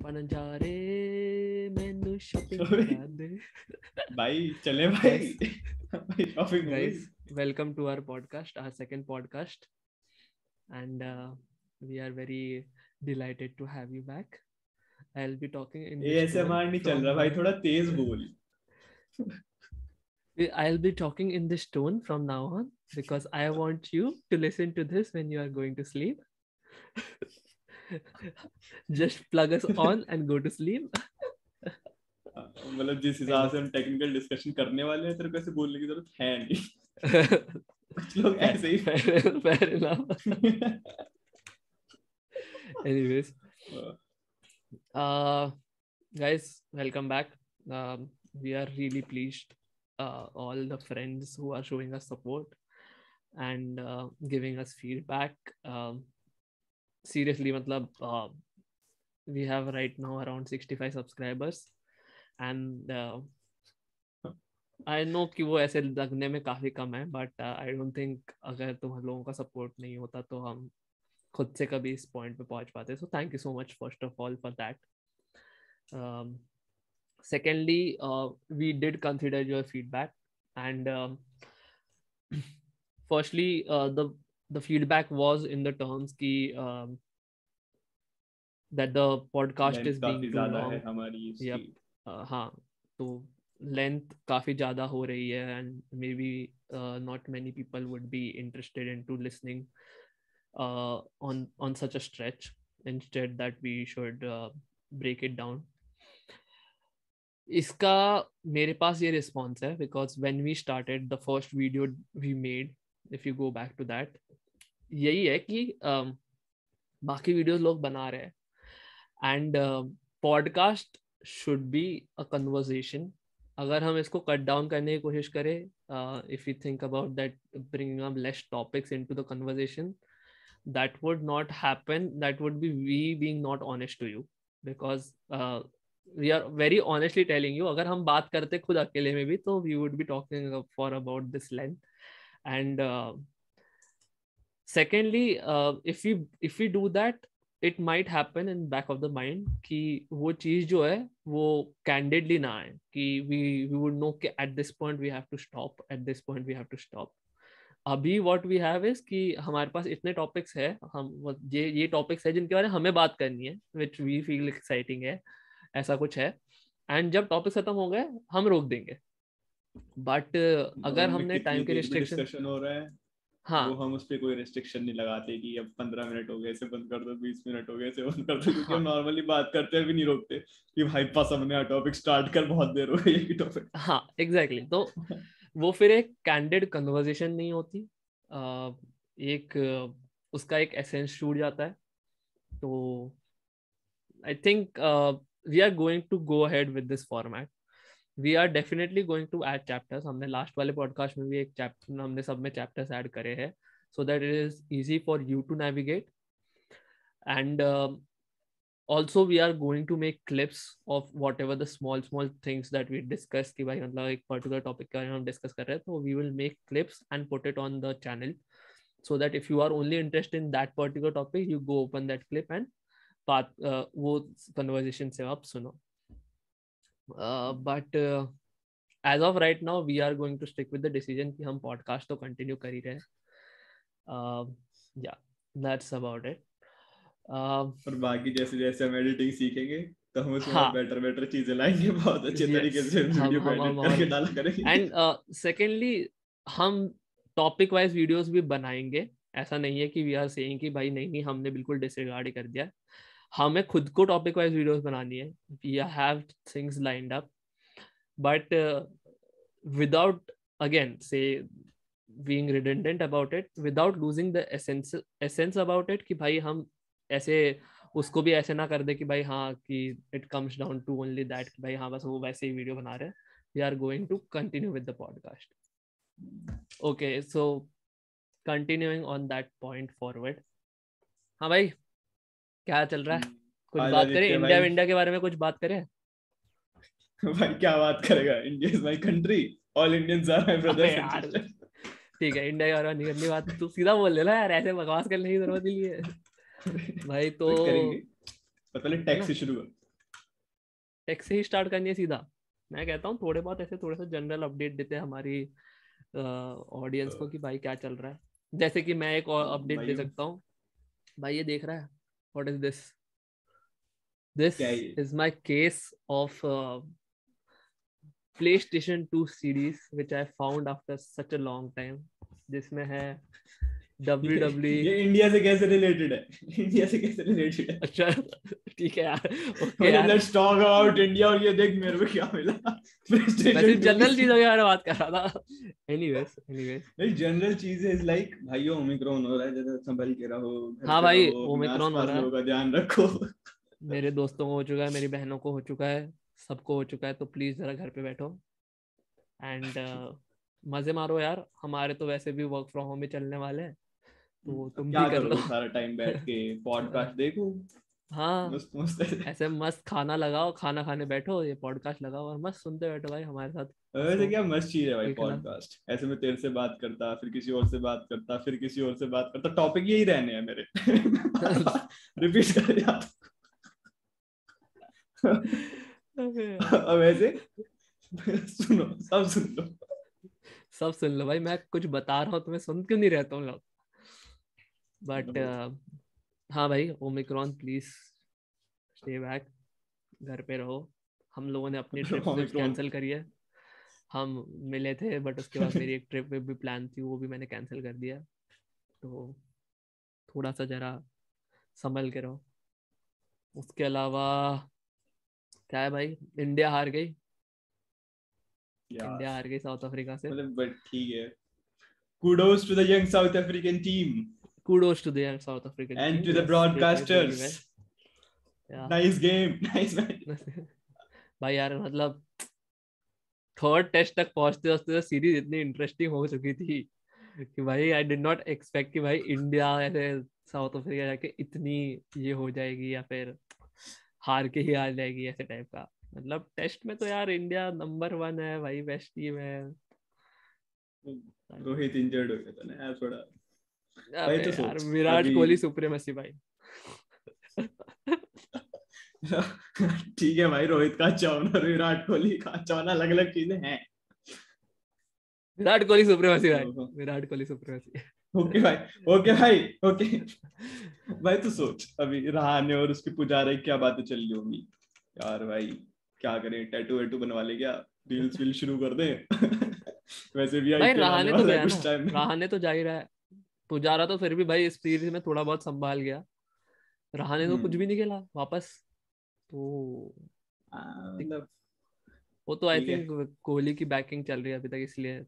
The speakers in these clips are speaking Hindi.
पनजारे मैनू शॉपिंग करा दे भाई चले भाई भाई शॉपिंग हो गई। guys, welcome to our podcast, our second podcast, and we are very delighted to have you back. I'll be talking in this tone ASMR नहीं चल from रहा भाई, now. थोड़ा तेज बोल। I'll be talking in this tone from now on because I want you to listen to this when you are going to sleep. Just plug us on and go to sleep. मतलब जिस हिसाब से हम टेक्निकल डिस्कशन करने वाले हैं तेरे को ऐसे बोलने की जरूरत है नहीं। कुछ लोग ऐसे ही fair enough. Anyways, guys, welcome back. We are really pleased, all the friends who are showing us support and giving us feedback. Seriously, matlab, we have right now around 65 subscribers, and I know कि वो ऐसे लगने में काफी कम है, but I don't think अगर तुम लोगों का सपोर्ट नहीं होता तो हम खुद से कभी इस पॉइंट पे पहुंच पाते. So thank you so much first of all for that. Secondly, we did consider your feedback, and firstly, the feedback was in the terms कि that the podcast is being too long. Yep. हाँ, तो length काफी ज़्यादा हो रही है, and maybe not many people would be interested into listening on such a stretch. Instead, that we should break it down. इसका मेरे पास ये रिस्पॉन्स है because when we started the first video we made, if you go back to that, यही है कि बाकी वीडियोस लोग बना रहे हैं and podcast should be a conversation. अगर हम इसको कट डाउन करने की कोशिश करें, if you think about that, bringing up less topics into the conversation, that would not happen. That would be we being not honest to you, because we are very honestly telling you, अगर हम बात करते खुद अकेले में भी तो we would be talking for about this length. And secondly, if we do that, it might happen in back of the mind कि वो चीज जो है वो candidly ना आए कि we would know कि at this point we have to stop, at this point we have to stop. अभी व्हाट वी हैव इज कि हमारे पास इतने टॉपिक्स है, हम ये टॉपिक्स है जिनके बारे में हमें बात करनी है, विच वी फील एक्साइटिंग है, ऐसा कुछ है. एंड जब टॉपिक खत्म हो गए हम रोक देंगे. बट अगर हमने टाइम के रिस्ट्रिक्शन हो रहा है, हाँ, वो हम उस पर कोई रिस्ट्रिक्शन नहीं लगाते कि अब 15 मिनट हो गए इसे बंद कर दो, 20 मिनट हो गए इसे बंद कर दो, क्योंकि हम नॉर्मली बात करते हैं भी नहीं रोकते कि भाई पास हमने टॉपिक स्टार्ट कर बहुत देर हो गई है टॉपिक. हाँ एग्जैक्टली. तो वो फिर एक कैंडिड कन्वर्सेशन नहीं होती, एक उसका एक एसेंस छूट जाता है. तो I think we are going to go ahead with this format. We are definitely going to add chapters. हमने लास्ट वाले पॉडकास्ट में भी एक चैप्टर, हमने सब में चैप्टर्स ऐड करे हैं so that it is easy for you to navigate. And also we are going to make clips of whatever the small things that we discuss कि भाई मतलब एक particular topic के बारे में हम discuss कर रहे हैं, तो we will make clips and put it on the channel so that if you are only interested in that particular topic, you go open that clip and बात वो conversation से आप सुनो. But as of right now we are going to stick with the decision कि हम podcast तो continue कर ही रहे हैं. Yeah, that's about it. और बाकी जैसे जैसे हम एडिटिंग सीखेंगे तो हम उसमें और बेटर चीजें लाएंगे, बहुत अच्छे तरीके से वीडियो को एडिट करके डाला करेंगे. एंड सेकेंडली हम टॉपिक वाइज वीडियोस भी बनाएंगे. ऐसा नहीं है कि वी आर सेइंग कि भाई नहीं हमने बिल्कुल डिसरिगार्ड कर दिया. हमें खुद को टॉपिक वाइज वीडियोस बनानी है. We have things lined up, but without again से being redundant about it, without losing the essence about it कि भाई हम ऐसे उसको भी ऐसे ना कर दे कि भाई हाँ कि it comes down to only that कि भाई हाँ बस वो वैसे ही वीडियो बना रहे हैं. We are going to continue with the podcast. Okay, so continuing on that point forward. हाँ भाई क्या चल रहा है? कुछ बात करें इंडिया के बारे में, कुछ बात करें. भाई क्या बात करेगा, India is my country, all Indians are my brothers and sisters. ठीक है, इंडिया के बारे में नहीं करनी बात, तू सीधा बोल देना यार, ऐसे बकवास करने की जरूरत नहीं है भाई. तो करेंगे, पहले टैक्स से शुरू कर. टेक से ही स्टार्ट करनी है सीधा। मैं कहता हूँ थोड़े बहुत ऐसे थोड़े से जनरल अपडेट देते हैं हमारी ऑडियंस को कि भाई क्या चल रहा है। जैसे कि मैं एक और अपडेट दे भाई सकता हूँ। भाई ये देख रहा है, व्हाट इज दिस? दिस क्या है is my case of PlayStation 2 series which I found after such a long time, जिसमें है WWE। ये इंडिया से कैसे रिलेटेड है? इंडिया से कैसे रिलेटेड है? अच्छा ठीक है यार, ओके मतलब यार। लेट्स टॉक अबाउट इंडिया, और ये देख मेरे को क्या मिला। मैं PlayStation सिर्फ 2 की जनरल चीजों के बारे में बात कर रहा था। एनीवेज नहीं, जनरल चीज है लाइक भाइयों ओमिक्रॉन हो रहा है, जरा संभल के रहो, घर हाँ पे भाई, रहो, अपने ओमिक्रॉन हो आसपास रहा है। लोगों का ध्यान रखो। मेरे दोस्तों को हो चुका है, मेरी बहनों को हो चुका है, सबको हो चुका है। तो प्लीज जरा घर पे बैठो एंड मजे मारो यार। हमारे तो वैसे भी वर्क फ्रॉम होम ही चलने वाले हैं, तो अब तुम भी क्या कर लो। करोगे सारा टाइम बैठ के? पॉडकास्ट देखो, हाँ, मस्त मस्त है। ऐसे मस्त खाना लगाओ, खाना खाने बैठो, ये पॉडकास्ट लगाओ और मस्त सुनते बैठो भाई हमारे साथ। वैसे हंसो, क्या मस्त चीज है भाई कोई खिला। पॉडकास्ट। ऐसे मैं तेरे से बात करता, फिर किसी और से बात करता, फिर किसी और से बात करता, टॉपिक यही रहने हैं मेरे। रिपीट कर जाता। अबे यार। अब ऐसे सुनो, सब सुन लो। सब सुन लो भाई, मैं कुछ बता रहा हूँ तुम्हें, सुन क्यों नहीं रहता हूँ लोग। बट हाँ भाई, ओमिक्रॉन प्लीज स्टे बैक, घर पे रहो। हम लोगों ने अपनी ट्रिप्स ओमिक्रॉन। कैंसिल करी है। हम मिले थे बट उसके बाद मेरी एक ट्रिप भी प्लान थी, वो भी मैंने कैंसिल कर दिया। तो थोड़ा सा जरा संभल के रहो। उसके अलावा क्या है भाई, इंडिया हार गई। यार इंडिया हार गई साउथ अफ्रीका से। मतलब बट ठीक है, kudos to the young South African team Kudos to the South African and team. to the Yes, they played really well. broadcasters. Yeah. Nice game, nice match. भाई यार मतलब थर्ड टेस्ट तक पहुंचते पहुंचते सीरीज इतनी इंटरेस्टिंग हो चुकी थी कि भाई आई डिड नॉट एक्सपेक्ट कि भाई इंडिया ऐसे साउथ अफ्रीका जाके इतनी ये हो जाएगी, या फिर हार के ही आ जाएगी ऐसे टाइप का। मतलब टेस्ट में तो यार इंडिया नंबर 1 है भाई, बेस्ट टीम है। रोहित इंजर्ड हो गया था ना यार थोड़ा। भाई अबे तो यार, सोच विराट अभी। कोहली सुप्रीमेसी भाई। ठीक है भाई, रोहित का अच्छा होना और विराट कोहली का अच्छा होना अलग अलग चीजें हैं। विराट कोहली सुप्रीमेसी भाई, विराट कोहली सुप्रीमेसी। ओके भाई, ओके भाई, ओके। भाई तो सोच अभी रहाणे और उसकी पुजारा की क्या बातें चल रही होंगी यार भाई। क्या करें, टैटू वैटू बनवा ले क्या? रील्स वील शुरू कर दें। वैसे भी भाई आईपीएल आने रहाणे तो वाला है गया ना, कुछ टाइम में। रहाणे तो जा ही रहा है। पुजारा तो फिर भी भाई इस सीरीज में थोड़ा बहुत संभाल गया। रहाणे तो कुछ हम्म। भी नहीं खेला वापस। तो मतलब वो तो आई ठीक है। थिंक कोहली की बैकिंग चल रही है अभी तक, इसलिए।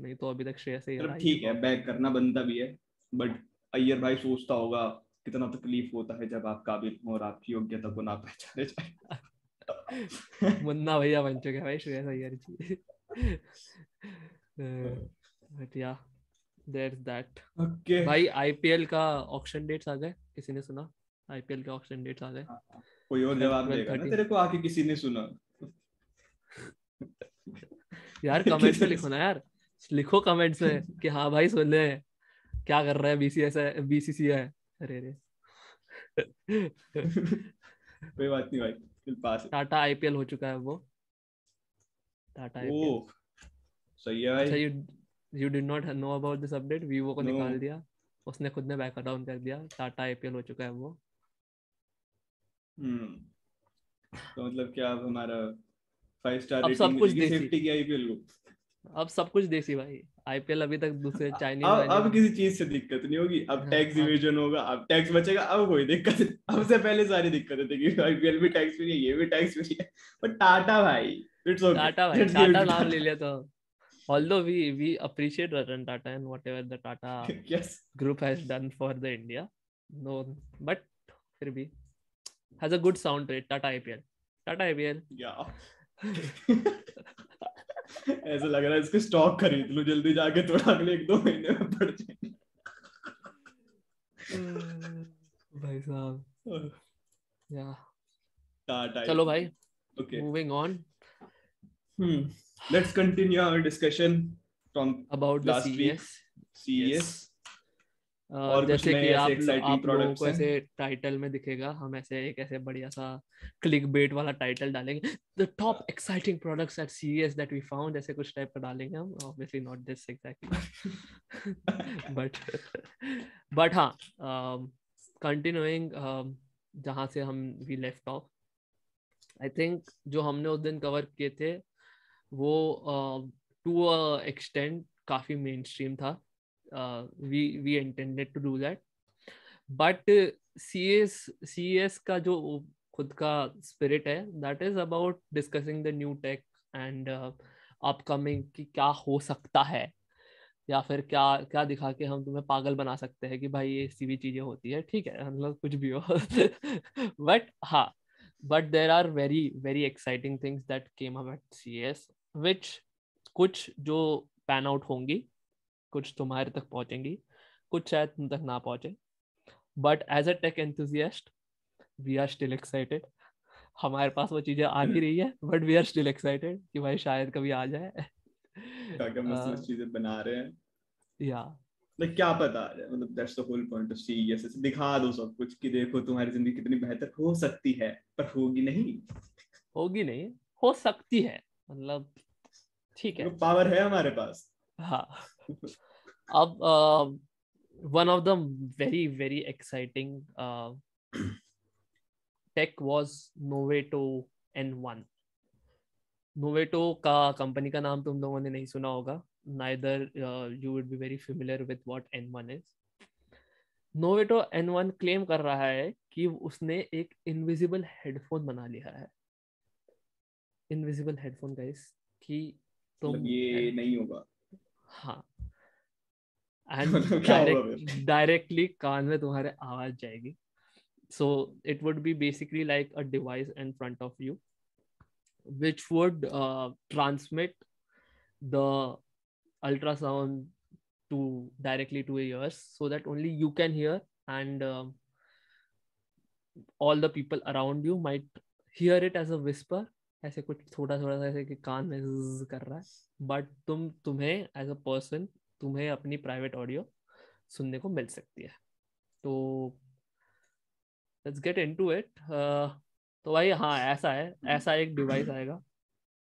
नहीं तो अभी तक श्रेयस अय्यर चलो आ ही ठीक चुका है, होता। बैक करना बनता भी है। बट अय्यर भाई सोचता होगा कितना तकलीफ होता है जब आप काबिल हो और आपकी योग्यता को ना पहचाने जाए। मुन्ना भैया बन चुके हैं भाई श्रेयस अय्यर जी। बट या देयर इज दैट। ओके। भाई आईपीएल का ऑक्शन डेट्स आ गए, किसी ने सुना? आईपीएल के ऑक्शन डेट्स आ गए। कोई और 12 जवाब 12 देगा ना 13। तेरे को आके, किसी ने सुना? यार कमेंट्स किसी में ने लिखो ना यार, लिखो कमेंट्स में कि हाँ भाई सुन ले, क्या कर रहा है बीसीएस है, बीसीसीआई। अरे रे। कोई बात नहीं भाई, फिर पास है। टाटा आईपीएल हो चुका है वो, टाटा आईपीएल। ओ सही है भाई। अच्छा, you did not know about this update? Vivo को नो। निकाल दिया, उसने खुद ने बैक डाउन कर दिया। टाटा आईपीएल हो चुका है वो। हम्म। तो मतलब क्या अब हमारा 5 स्टार अब रेटिंग सब कुछ मिलेगी देसी, सेफ्टी की आईपीएल को? अब सब कुछ देसी भाई। आईपीएल अभी तक दूसरे चाइनीज अब वाइनीज। किसी चीज से दिक्कत नहीं होगी, अब हाँ, टैक्स अब इवेजन होगा, अब टैक्स बचेगा, अब कोई दिक्कत नहीं। अब से पहले सारी दिक्कतें थी कि आईपीएल भी टैक्स फ्री है, ये भी टैक्स फ्री है। पर टाटा भाई, इट्स ओके, टाटा भाई, let's give Tata it to नाम ले टाटा। लिया तो। Although we appreciate Ratan Tata and whatever the Tata yes. group has done for the India, no, but फिर भी has a good sound to it. Tata IPL, Tata IPL. या ऐसा लग रहा है इसके स्टॉक खरीद लूं जल्दी जाके, थोड़ा अगले 1-2 महीने में बढ़ जाए। भाई साहब, या टाटा चलो आईपीएल। भाई, okay. moving on let's continue our discussion from about the last week CES. CES. Yes, और कुछ जैसे नए कि ऐसे एक्साइटिंग आप लोगों प्रोडक्ट्स को हैं? ऐसे टाइटल में दिखेगा, हम ऐसे एक ऐसे बढ़िया सा क्लिक बेट वाला टाइटल डालेंगे, the top exciting products at CES that we found, ऐसे कुछ टाइप का डालेंगे हम, obviously not this exactly but but हाँ, कंटिन्यूइंग जहाँ से हम we left off, I think जो हमने उस दिन कवर किए थे वो टू अ एक्सटेंट काफी मेन स्ट्रीम था. We intended to do that, but CES का जो खुद का स्पिरिट है, that is about discussing the new take and upcoming कि क्या हो सकता है, या फिर क्या क्या दिखा के हम तुम्हें पागल बना सकते हैं कि भाई ये ऐसी भी चीजें होती है, ठीक है, मतलब कुछ भी हो बट हाँ, but there are very very exciting things that came up at CES, which कुछ जो पैन आउट होंगी, कुछ तुम्हारे तक पहुंचेंगी, कुछ शायद तुम तक ना पहुंचे, but as a tech enthusiast we are still excited. हमारे पास वो चीजें आ नहीं रही है, but we are still excited कि भाई शायद कभी आ जाए. क्या क्या मस्त मस्त चीजें बना रहे हैं. या like क्या पता आ जाए, मतलब that's the whole point of CES. ऐसे दिखा दो सब कुछ कि देखो तुम्हारी जिंदगी कितनी बेहतर हो सकती है, पर होगी नहीं. होगी नहीं, हो सकती है, मतलब ठीक है. देखो पावर है हमारे पास. हाँ. अब one of the very very exciting tech was Novato N1. Novato का कंपनी का नाम तुम लोगों ने नहीं सुना होगा, neither you would be very familiar with what N1 is. Novato N1 claim कर रहा है कि उसने एक इनविजिबल हेडफोन बना लिया है. इनविजिबल हेडफोन गाइस, कि तुम मतलब ये नहीं होगा. हाँ, एंड मतलब क्या होगा फिर? डायरेक्टली कान में तुम्हारे आवाज जाएगी. So it would be basically like a device in front of you, which would transmit the ultrasound to directly to your ears, so that only you can hear, and all the people around you might hear it as a whisper, ऐसे कुछ थोड़ा थोड़ा सा ऐसे कि कान में ज़ज़ कर रहा है, बट तुम्हें एज अ पर्सन तुम्हें अपनी प्राइवेट ऑडियो सुनने को मिल सकती है. तो लेट्स गेट इनटू इट. तो भाई हाँ, ऐसा है, ऐसा एक डिवाइस आएगा,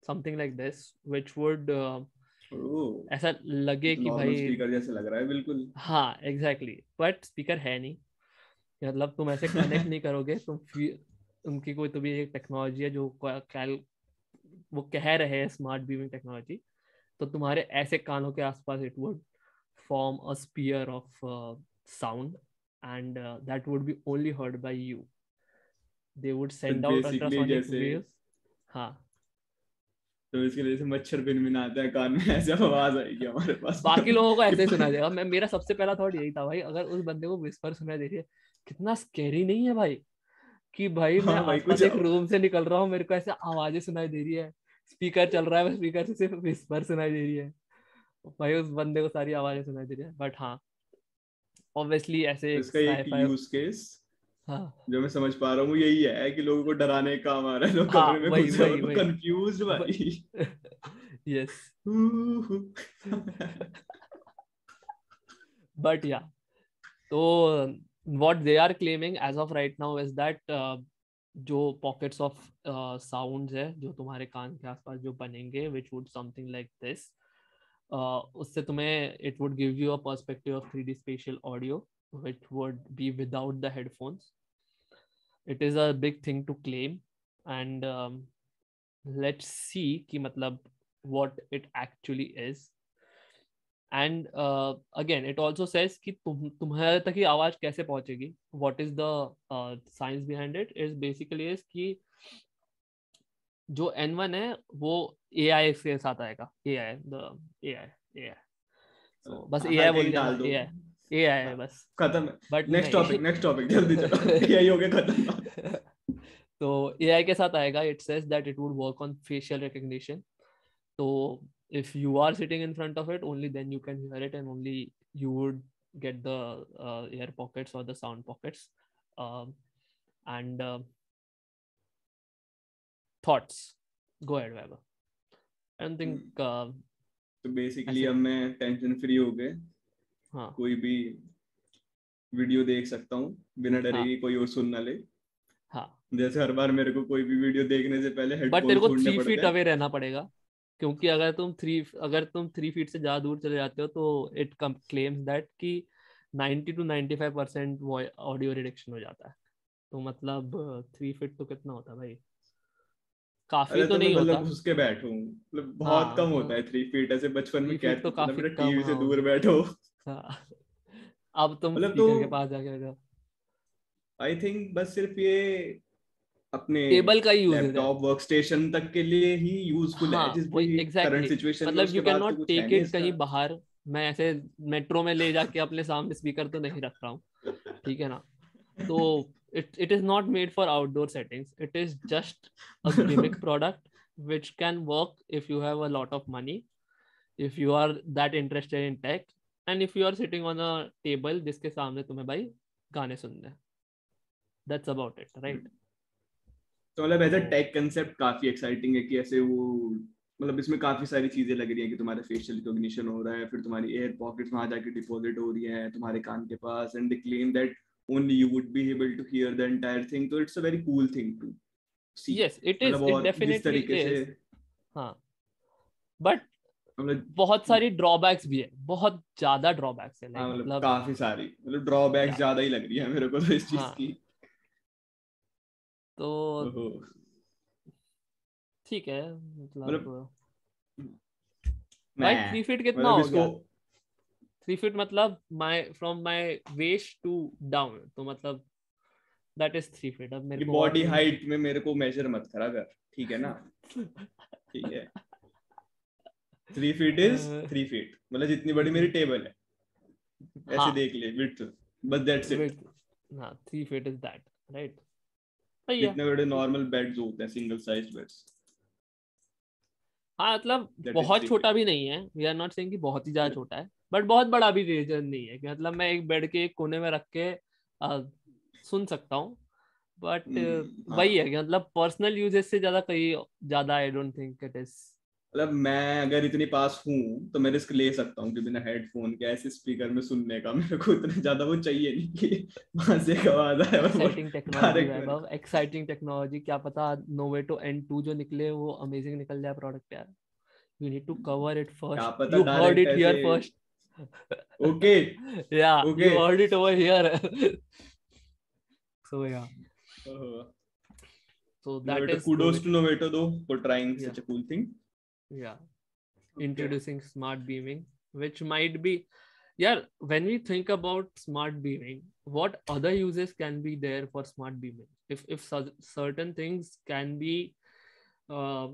something like this, which would oh, ऐसा लगे तो कि नॉर्मल भाई स्पीकर जैसे लग रहा है बिल्कुल. हाँ एग्जैक्टली, बट स्पीकर है नहीं. मतलब तुम ऐसे कनेक्ट नहीं करोगे, उनकी कोई तो भी एक टेक्नोलॉजी है जो वो कह रहे हैं स्मार्ट बीविंग टेक्नोलॉजी, तो तुम्हारे ऐसे कानों के आसपास it would form a sphere of sound, and that would be only heard by you. They would तो send out बेसिकली ultrasonic जैसे, waves. हाँ, तो इसके लिए जैसे मच्छर भिनभिनाते हैं कान में, ऐसे आवाज आएगी हमारे पास बाकी लोगों को कि ऐसे ही सुनाई देगा. मेरा सबसे पहला थॉट यही था भाई, अगर उस बंदे को विस्पर सुनाई दे रही है, कितना स्कैरी नहीं है भाई, कि भाई मैं हाँ भाई आसपास कुछ. एक रूम से निकल रहा हूँ, मेरे को ऐसे आवाजें सुनाई दे रही है, स्पीकर चल रहा है, स्पीकर से सिर्फ विस्पर सुनाई दे रही है, भाई उस बंदे को सारी आवाजें सुनाई दे रही है. बट हाँ, ऑब्वियसली ऐसे एक इसका एक साईफाई. यूज केस हाँ जो मैं समझ पा रहा हूँ यही है कि लोगों को डराने का काम आ रहा है. लोग हाँ, कमरे में वही घुसे वही और वो वही कंफ्यूज भाई. यस. बट या, तो what they are claiming as of right now is that जो pockets of sounds है जो तुम्हारे कान के आसपास जो बनेंगे, which would something like this, उससे तुम्हें it would give you a perspective of 3D spatial audio, which would be without the headphones. It is a big thing to claim, and let's see कि मतलब what it actually is. And again it also says कि तुम्हारे तक ही आवाज कैसे पहुंचेगी, what is the science behind it, is basically is कि जो N1 है वो AI के साथ आएगा. AI सो बस AI हर बोल कहीं दिया ना, डाल दो. AI है बस, खत्म. बट नेक्स्ट टॉपिक जल्दी चलो. नहीं. यही हो गया खत्म. तो AI के साथ आएगा. It says that it would work on facial recognition. So if you are sitting in front of it, only then you can hear it, and only you would get the air pockets or the sound pockets. Um, and thoughts. Go ahead, Weber. I don't think तो बेसिकली ऐसे. अब मैं टेंशन फ्री हो गए. हाँ कोई भी वीडियो देख सकता हूँ बिना डरे हाँ कि कोई और सुन ना ले। हाँ, जैसे हर बार मेरे को कोई भी वीडियो देखने से पहले बट तेरे हेडफोन को छोड़ने 3 फीट पड़ते हैं। अवे रहना पड़ेगा, क्योंकि अगर तुम 3 फीट से ज्यादा दूर चले जाते हो तो इट क्लेम्स दैट कि 90 to 95% ऑडियो रिडक्शन हो जाता है। तो मतलब 3 फीट तो कितना होता है भाई, काफी अरे तो तो मैं नहीं मतलब होता। घुस के बैठूं, मतलब बहुत हाँ कम होता तो है 3 फीट, ऐसे बचपन में 3 फीट तो कहते थे ना काफी बेटा कम, टीवी से हाँ दूर बैठो। हाँ। अब तुम मतलब तो स्पीकर के पास जाके बैठो। आई थिंक बस सिर्फ ये अपने टेबल का ही यूज है। लैपटॉप वर्क स्टेशन तक के लिए ही यूजफुल है, हाँ जिस वही भी करंट एग्जैक्टली सिचुएशन में, मतलब उसके यू कैन बाद तो नॉट कुछ है टेक नहीं इट इसका। कहीं बाहर। मैं ऐसे मेट्रो में ले जाके अपने सामने स्पीकर तो नहीं रख रहा हूँ, ठीक है ना। तो it is not made for outdoor settings. It is just a gimmick product which can work if you have a lot of money, if you are that interested in tech, and if you are sitting on a table जिसके सामने तुम्हें भाई गाने सुनने हैं। That's about it, right? तो मतलब एज अ तो टेक कंसेप्ट काफी एक्साइटिंग है कि ऐसे वो, मतलब इसमें काफी सारी चीजें लग रही हैं कि तुम्हारा फेशियल रिकॉग्निशन हो रहा है, फिर तुम्हारी एयर पॉकेट्स वहां जाके डिपॉजिट हो रही है तुम्हारे कान के पास, and they claim that only you would be able to hear the entire thing. तो it's a very cool thing to see. yes, मतलब it और जिस definitely तरीके से is। हाँ बट मतलब, बहुत सारी ड्रॉबैक्स भी है, बहुत ज्यादा ड्रॉबैक्स है, हाँ लाइक मतलब मतलब काफी सारी मतलब ड्रॉबैक्स या ज्यादा ही लग रही है मेरे को तो इस चीज हाँ की। तो ओहो। ठीक है मतलब मतलब भाई मैं 3 फीट कितना मतलब हो इसको, गया? 3 फीट मतलब my from my waist to down, तो मतलब दैट इज 3 फीट। अब मेरे ये को और बॉडी थोड़ी हाइट में मेरे को मेजर मत करा कर, ठीक है ना। ठीक है, 3 फीट इज अह, 3 फीट, मतलब जितनी बड़ी मेरी टेबल है ऐसे हाँ देख ले विड्थ, बस दैट्स इट। वेट, हाँ 3 फीट इज दैट, राइट। सही है। जितने बड़े नॉर्मल बेड्स होते हैं, सिंगल साइज बेड्स, हाँ मतलब दैट इज बहुत 3 फीट। छोटा भी नहीं है, वी आर नॉट सेइंग कि बहुत ही ज्यादा छोटा है, बट बहुत बड़ा भी रीजन नहीं है कि मतलब मैं एक बेड के एक कोने में रख के सुन सकता हूँ। बट वही है हाँ कि मतलब पर्सनल यूजेस से ज्यादा कहीं ज्यादा आई डोंट थिंक इट इज। मतलब मैं अगर इतनी पास हूँ तो मैं रिस्क ले सकता हूँ कि बिना हेडफोन के ऐसे स्पीकर में सुनने का, मेरे को इतना ज्यादा वो चाहिए नहीं कि वहां से एक आवाज आए और वो एक्साइटिंग टेक्नोलॉजी डायरेक्ट मेरे वैभव, को। एक्साइटिंग टेक्नोलॉजी, क्या पता Novato N2 जो निकले वो अमेजिंग निकल जाए प्रोडक्ट यार। You need to cover it क्या फर्स्ट, पता यू हर्ड डायरेक्ट इट ऐसे। Here first. Okay yeah okay. You heard it over here. So yeah, so that Novato, is kudos to Novato। Novato though for trying या such a cool thing. या Okay. introducing smart beaming, which might be, yeah, when we think about smart beaming, what other uses can be there for smart beaming? If certain things can be uh,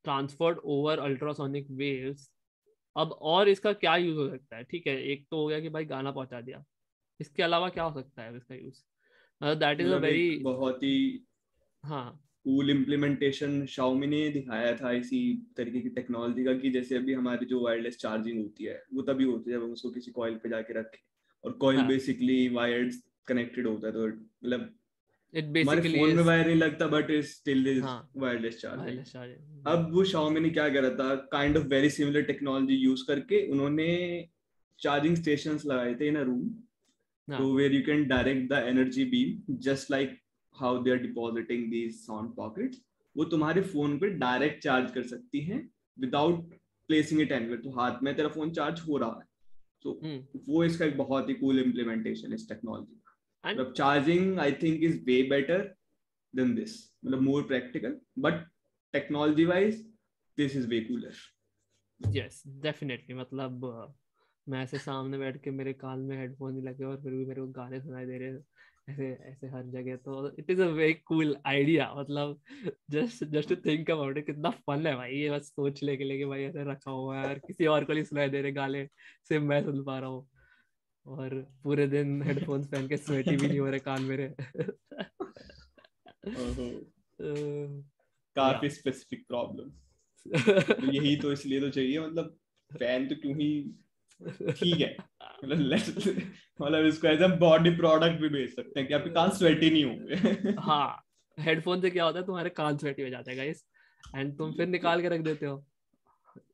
transferred over ultrasonic waves, अब और इसका क्या यूज हो सकता है? ठीक है, एक तो हो गया कि भाई गाना पहुंचा दिया, इसके अलावा क्या हो सकता है इसका यूज? दैट इज अ मतलब वेरी, एक बहुत ही हाँ कूल इम्प्लीमेंटेशन Xiaomi ने दिखाया था इसी तरीके की टेक्नोलॉजी का, कि जैसे अभी हमारी जो वायरलेस चार्जिंग होती है वो तभी होती है जब हम उसको किसी कॉइल पे जाके रखें, और कॉइल हाँ बेसिकली वायर्ड कनेक्टेड होता है, तो मतलब इट हमारे बेसिकली फोन में इज, वायर नहीं लगता बट इट स्टिल इज हाँ वायरलेस चार्जिंग। वायरलेस चार्जिंग, अब वो Xiaomi ने क्या करा था, kind of very similar technology use करके उन्होंने चार्जिंग स्टेशंस लगाए थे इन अ रूम, हाँ तो where you can direct the energy beam just like how they are depositing these sound pockets, वो तुम्हारे फोन पे डायरेक्ट चार्ज कर सकती हैं विदाउट प्लेसिंग इट एनीवेयर, तो हाथ में तेरा फोन चार्ज हो रहा है। तो हम्म वो इसका एक बहुत ही कूल इम्प्लीमेंटेशन इस टेक्नोलॉजी का। एंड मतलब charging I think is way better than this, मतलब more practical, but technology wise this is way cooler. Yes definitely मतलब मैं ऐसे सामने बैठ के मेरे कान में हेडफोन नहीं लगे और फिर भी मेरे को गाने सुनाई दे रहे हैं ऐसे ऐसे हर जगह, तो it is a very cool idea. मतलब just just to think about it, कितना फन है भाई ये, बस सोच ले के लेके भाई ऐसे रखा हुआ है और किसी और को नहीं सुनाई दे रहे गाने, सिर्फ मैं सुन पा रहा हूँ, और पूरे दिन हेडफोन्स पहन के स्वेटी भी नहीं हो रहे कान मेरे। या काफी स्पेसिफिक प्रॉब्लम, तो यही तो इसलिए तो चाहिए, मतलब फैन तो क्यों ही, ठीक है, मतलब मतलब इसको एज अ बॉडी प्रोडक्ट भी बेच सकते हैं कि आपके कान स्वेटी नहीं होंगे। हाँ हेडफोन से क्या होता है, तुम्हारे कान स्वेटी हो जाते हैं गाइस, एंड तुम फिर निकाल के रख देते हो।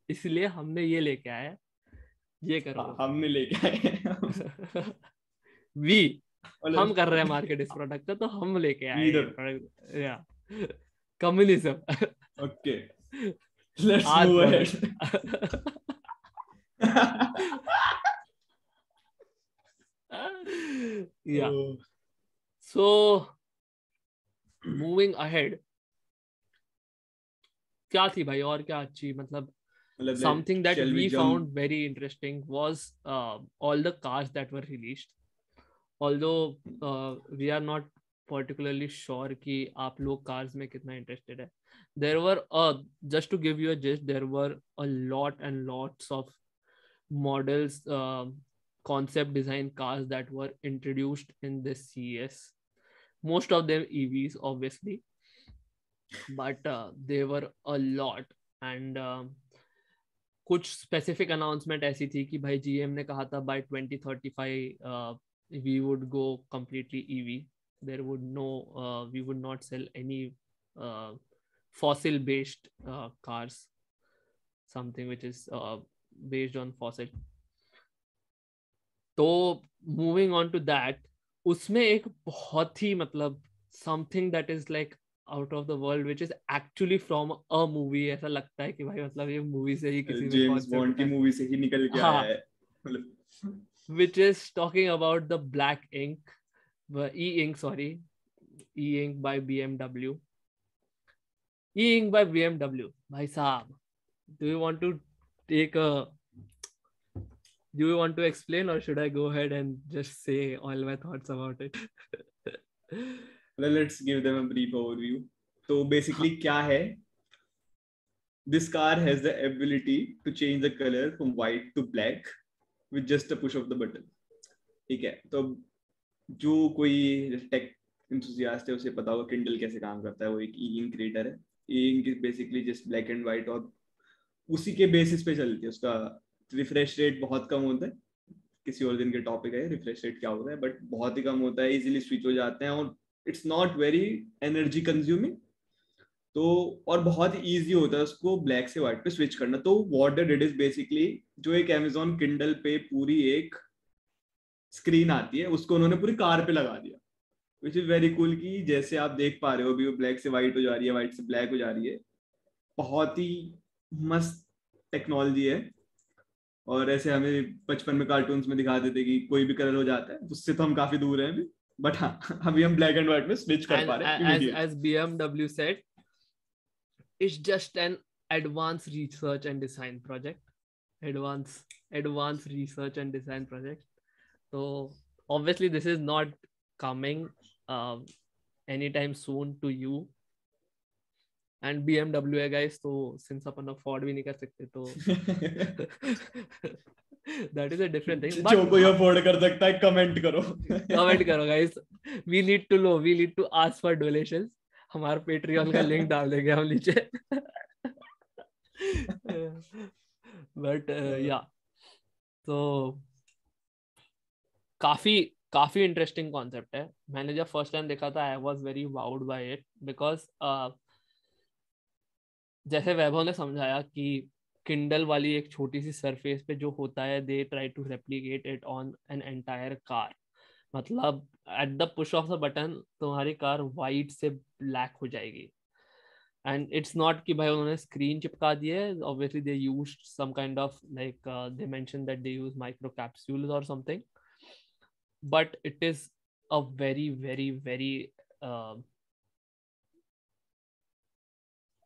इसलिए हमने ये लेके आए ये करो। हमने लेके आए वी हम कर रहे हैं मार्केट इस प्रोडक्ट का, तो हम लेके आए Either. प्रोडक्ट। या कम्युनिज्म। Okay, let's आज move brother. ahead. Yeah. Oh. So moving ahead, क्या थी भाई और क्या अच्छी, मतलब मतलब something that shall we we jump? found very interesting was all the cars that were released. Although we are not particularly sure कि आप लोग cars में कितना interested है. There were just to give you a gist, there were a lot and lots of models, concept design cars that were introduced in this CES. Most of them EVs, obviously, but they were a lot. And कुछ specific announcement ऐसी थी कि भाई GM ने कहा था by 2035 we would go completely EV. There would we would not sell any fossil based cars, something which is based on fossil. तो मूविंग ऑन टू दैट, उसमें एक बहुत ही मतलब something that is like out of the world which is actually from a movie. ऐसा लगता है कि भाई मतलब ये मूवी से ही किसी ने जेम्स बॉन्ड की मूवी से ही निकल के आया है. Which is talking about the black ink, e ink, sorry, e ink by BMW. E ink by BMW, भाई साहब, do you want to take a do you want to explain or should I go ahead and just say all my thoughts about it? Well, let's give them a brief overview. So basically क्या है, this car has the ability to change the color from white to black with just a push of the button. ठीक है, तो जो कोई टेक इंथुसियास्ट है उसे पता होगा किंडल कैसे काम करता है. वो एक ई-इंक क्रिएटर है. E ink is basically just black and white और उसी के बेसिस पे चलती है. उसका रिफ्रेश रेट बहुत कम होता है. किसी और दिन के टॉपिक है रिफ्रेश रेट क्या होता है, बट बहुत ही कम होता है. इजीली स्विच हो जाते हैं और it's not very energy consuming. तो और बहुत ही ईजी होता है उसको ब्लैक से व्हाइट पे स्विच करना. तो व्हाट इट इज बेसिकली, जो एक Amazon किंडल पे पूरी एक स्क्रीन आती है उसको उन्होंने पूरी कार पे लगा दिया, विच इज वेरी कूल. की जैसे आप देख पा रहे हो अभी वो ब्लैक से व्हाइट हो जा रही है, व्हाइट से ब्लैक हो जा रही है. बहुत ही मस्त टेक्नोलॉजी है. और ऐसे हमें बचपन में कार्टून्स में दिखा देते कि कोई भी कलर हो जाता है, उससे तो हम काफी दूर हैं अभी. बट हाँ, अभी हम ब्लैक एंड व्हाइट में स्विच कर पा रहे हैं. As BMW said, it's just an advanced research and design project. Advanced research and design project. So obviously this is not coming anytime soon to you. And BMW है guys, तो since अपन afford भी नहीं कर सकते तो that is a different thing. But जो कोई अफोर्ड कर सकता है कमेंट करो. कमेंट करो guys. We need to know. We need to ask for donations. हमारा Patreon का लिंक डाल देंगे हम नीचे. But yeah, तो काफी इंटरेस्टिंग कॉन्सेप्ट है. मैंने जब फर्स्ट टाइम देखा था I was very wowed by it because जैसे वैभव ने समझाया कि किंडल वाली एक छोटी सी सरफेस पे जो होता है they try to replicate it on an entire car. मतलब at the push of the button तुम्हारी कार वाइट से ब्लैक हो जाएगी. एंड इट्स नॉट कि भाई उन्होंने स्क्रीन चिपका दी है. Obviously they used some kind of like they mention that they use micro capsules और something, but it is a very very very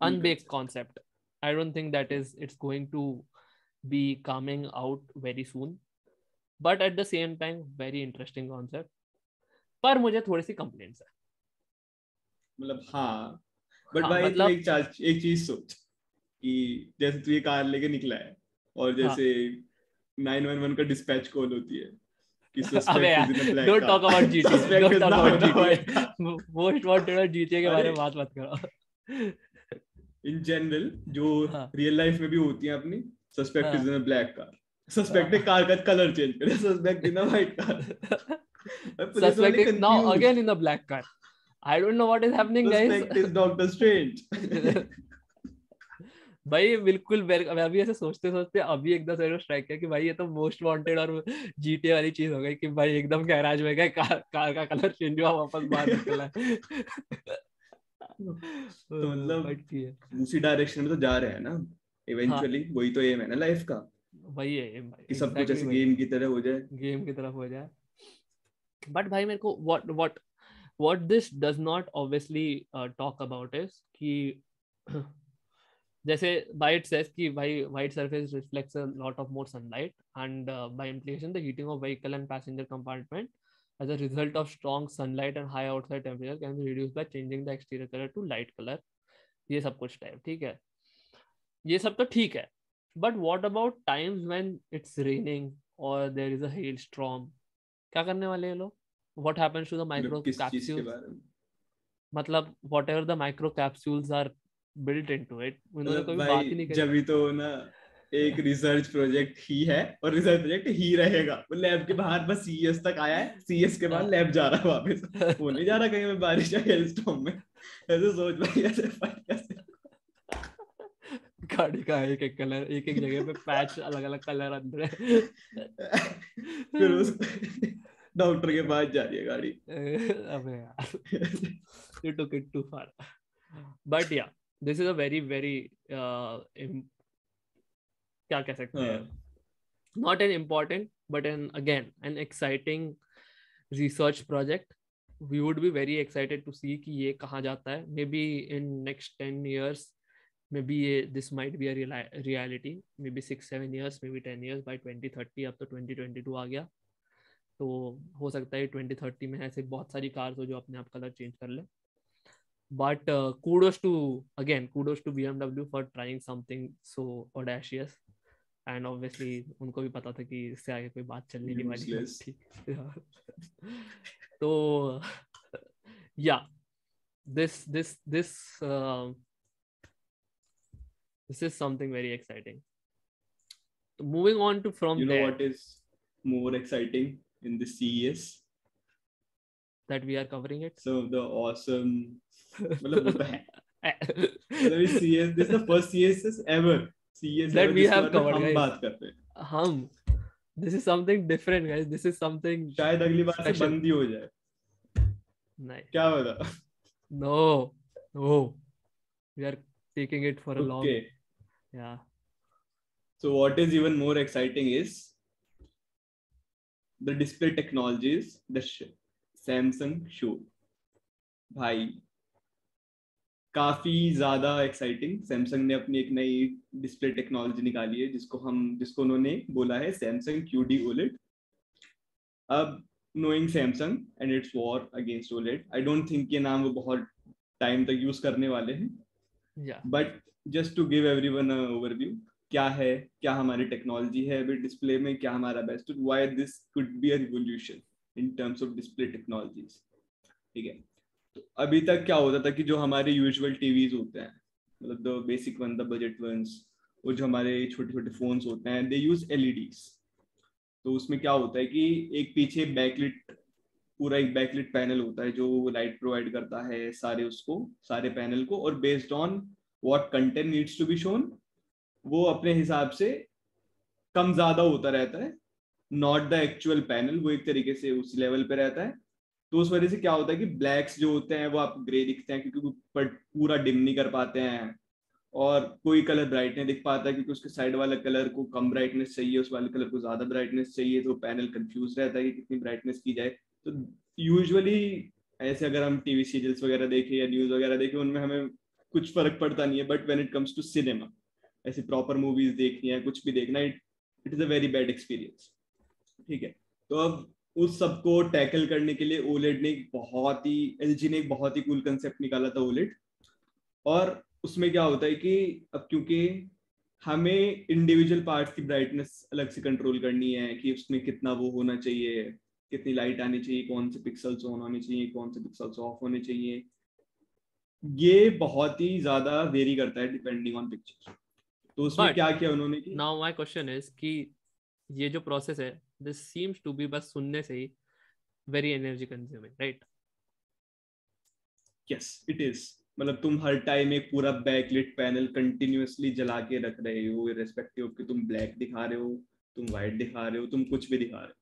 unbaked concept. I don't think that it's going to be coming out very soon, but at the same time very interesting concept. पर मुझे थोड़ी सी कंप्लेंट्स है. मतलब हाँ, बट हाँ, भाई मतलब एक चीज सोच कि जैसे तू ये कार लेके निकला है और जैसे 911 का डिस्पैच कॉल होती है कि अबे यार, don't talk about GTA. Don't talk about GTA. Most wanted और GTA के बारे में बात मत करो. इन जनरल जो रियल लाइफ में भी होती है अपनी, suspect is in a black car. Suspect ने कार का कलर चेंज करे, suspect in a white car. Suspect is now again in a black car. I don't know what is happening, guys. Suspect is Doctor Strange. भाई बिल्कुल मैं अभी ऐसे सोचते सोचते अभी एकदम से स्ट्राइक किया कि भाई ये तो मोस्ट वांटेड और जीटीए वाली चीज हो गई कि भाई एकदम गैराज में गए, कार का कलर चेंज हुआ, वापस बाहर निकला है। तो मतलब बट ये उसी डायरेक्शन में तो जा रहे हैं ना, हाँ इवेंचुअली वही तो एम है ना लाइफ का, वही है भाई, कि सब कुछ एग्जैक्टली ऐसे वही गेम है, की तरह हो जाए। गेम की तरफ हो जाए। बट भाई मेरे को what this does not obviously talk about is कि जैसे by it says कि भाई white surface reflects a lot of more sunlight and by implication the heating of vehicle and passenger compartment as a result of strong sunlight and high outside temperature can be reduced by changing the exterior color to light color। ये सब कुछ टाइप ठीक है, ये सब तो ठीक है, but what about times when it's raining और there is a hail storm, क्या करने वाले हैं लोग? What happens to the micro मतलब किस चीज के कैप्सूल्स, बारे में? मतलब whatever the micro capsules are built into it, उन्होंने मतलब कभी भाई बात ही नहीं करी। जब भी तो ना, एक रिसर्च प्रोजेक्ट ही है और रिसर्च प्रोजेक्ट ही रहेगा, वो लैब के बाहर बस सीएस तक आया है, सीएस के बाद लैब जा रहा है वापस, वो नहीं जा रहा कहीं में बारिश या हेलस्टॉर्म में। ऐसे सोच भाई, ऐसे फाइट कैसे? गाड़ी का एक एक कलर, एक एक जगह पे पैच अलग अलग कलर अंदर है। फिर उस डॉक्टर के पास जा रही है गाड़ी। अबे यार, you took it too far, but yeah, this is a very very क्या कह सकते हैं, हाँ not an important but an again an exciting research project। We would be very excited to see कि ये कहाँ जाता है, maybe in next 10 years maybe this might be a reality, maybe 6-7 years, maybe 10 years, by 2030, अब तो 2022 आ गया, तो हो सकता है 2030 में ऐसे बहुत सारी कार्स हो जो अपने आप कलर चेंज कर ले। But kudos to BMW for trying something so audacious, and obviously उनको भी पता था कि इससे आगे कोई बात चलने नहीं वाली है, यूजलेस। ठीक। तो या this this is something very exciting. Moving on to from You know there what is more exciting in the CES? that we are covering it. So the awesome, मतलब वो तो है, मतलब इस CES, this is the first CES ever, CES that ever we जिसके have बारे में covered हम guys, बात करते हैं। हम this is something different guys, this is something शायद अगली बार से special। बंद ही हो जाए, नहीं, क्या पता। no, no, we are taking it for a long, Okay, yeah। so what is even more exciting is the display technologies that Samsung showed। भाई काफी ज्यादा एक्साइटिंग, सैमसंग ने अपनी एक नई डिस्प्ले टेक्नोलॉजी निकाली है जिसको उन्होंने बोला है सैमसंग QD OLED। अब knowing Samsung and it's war against OLED, I don't think ये नाम वो बहुत टाइम तक यूज करने वाले हैं, Yeah, but just to give everyone overview, क्या है, क्या हमारी टेक्नोलॉजी है अभी डिस्प्ले में, क्या हमारा best, why this could be a revolution in terms of display technologies. ठीक है, तो अभी तक क्या होता था कि जो हमारे यूजुअल टीवीज होते हैं, मतलब the basic one, the budget ones, वो जो हमारे छोटे छोटे फोन्स होते हैं, दे यूज LEDs। तो उसमें क्या होता है कि एक पीछे बैकलिट, पूरा एक बैकलिट पैनल होता है जो लाइट प्रोवाइड करता है सारे पैनल को, और based on what content needs to be shown, वो अपने हिसाब से कम ज्यादा होता रहता है, नॉट द एक्चुअल पैनल, वो एक तरीके से उस लेवल पे रहता है। तो उस वजह से क्या होता है कि ब्लैक्स जो होते हैं वो आपको ग्रे दिखते हैं, क्योंकि वो पूरा डिम नहीं कर पाते हैं, और कोई कलर ब्राइट नहीं दिख पाता क्योंकि उसके साइड वाले कलर को कम ब्राइटनेस चाहिए, उस वाले कलर को ज्यादा ब्राइटनेस चाहिए, तो पैनल कंफ्यूज रहता है कि कितनी ब्राइटनेस की जाए। तो यूजुअली ऐसे अगर हम टीवी सीरियल्स वगैरह देखें या न्यूज वगैरह देखें, उनमें हमें कुछ फर्क पड़ता नहीं है, but when it comes to cinema, ऐसी प्रॉपर मूवीज देखनी है, कुछ भी देखना, it is a very bad experience. ठीक है, तो अब उस सबको टैकल करने के लिए ओलेड ने LG ने एक बहुत ही कूल कंसेप्ट निकाला था, ओलेड। और उसमें क्या होता है कि अब क्योंकि हमें इंडिविजुअल पार्ट्स की ब्राइटनेस अलग से कंट्रोल करनी है कि उसमें कितना वो होना चाहिए, कितनी लाइट आनी चाहिए, कौन से पिक्सल्स ऑन होने चाहिए, कौन से पिक्सल्स ऑफ होने चाहिए, ये बहुत ही ज्यादा वेरी करता है डिपेंडिंग ऑन पिक्चर। तो उसमें बट क्या किया उन्होंने कि नाउ माय क्वेश्चन इज कि ये जो प्रोसेस है, दिस सीम्स टू बी, बस सुनने से ही very energy consuming, right? Yes it is, मतलब तुम हर टाइम एक पूरा बैकलिट पैनल कंटिन्यूअसली जला के रख रहे हो, इररिस्पेक्टिव ऑफ कि तुम ब्लैक दिखा रहे हो, तुम व्हाइट दिखा रहे हो, तुम कुछ भी दिखा रहे हो,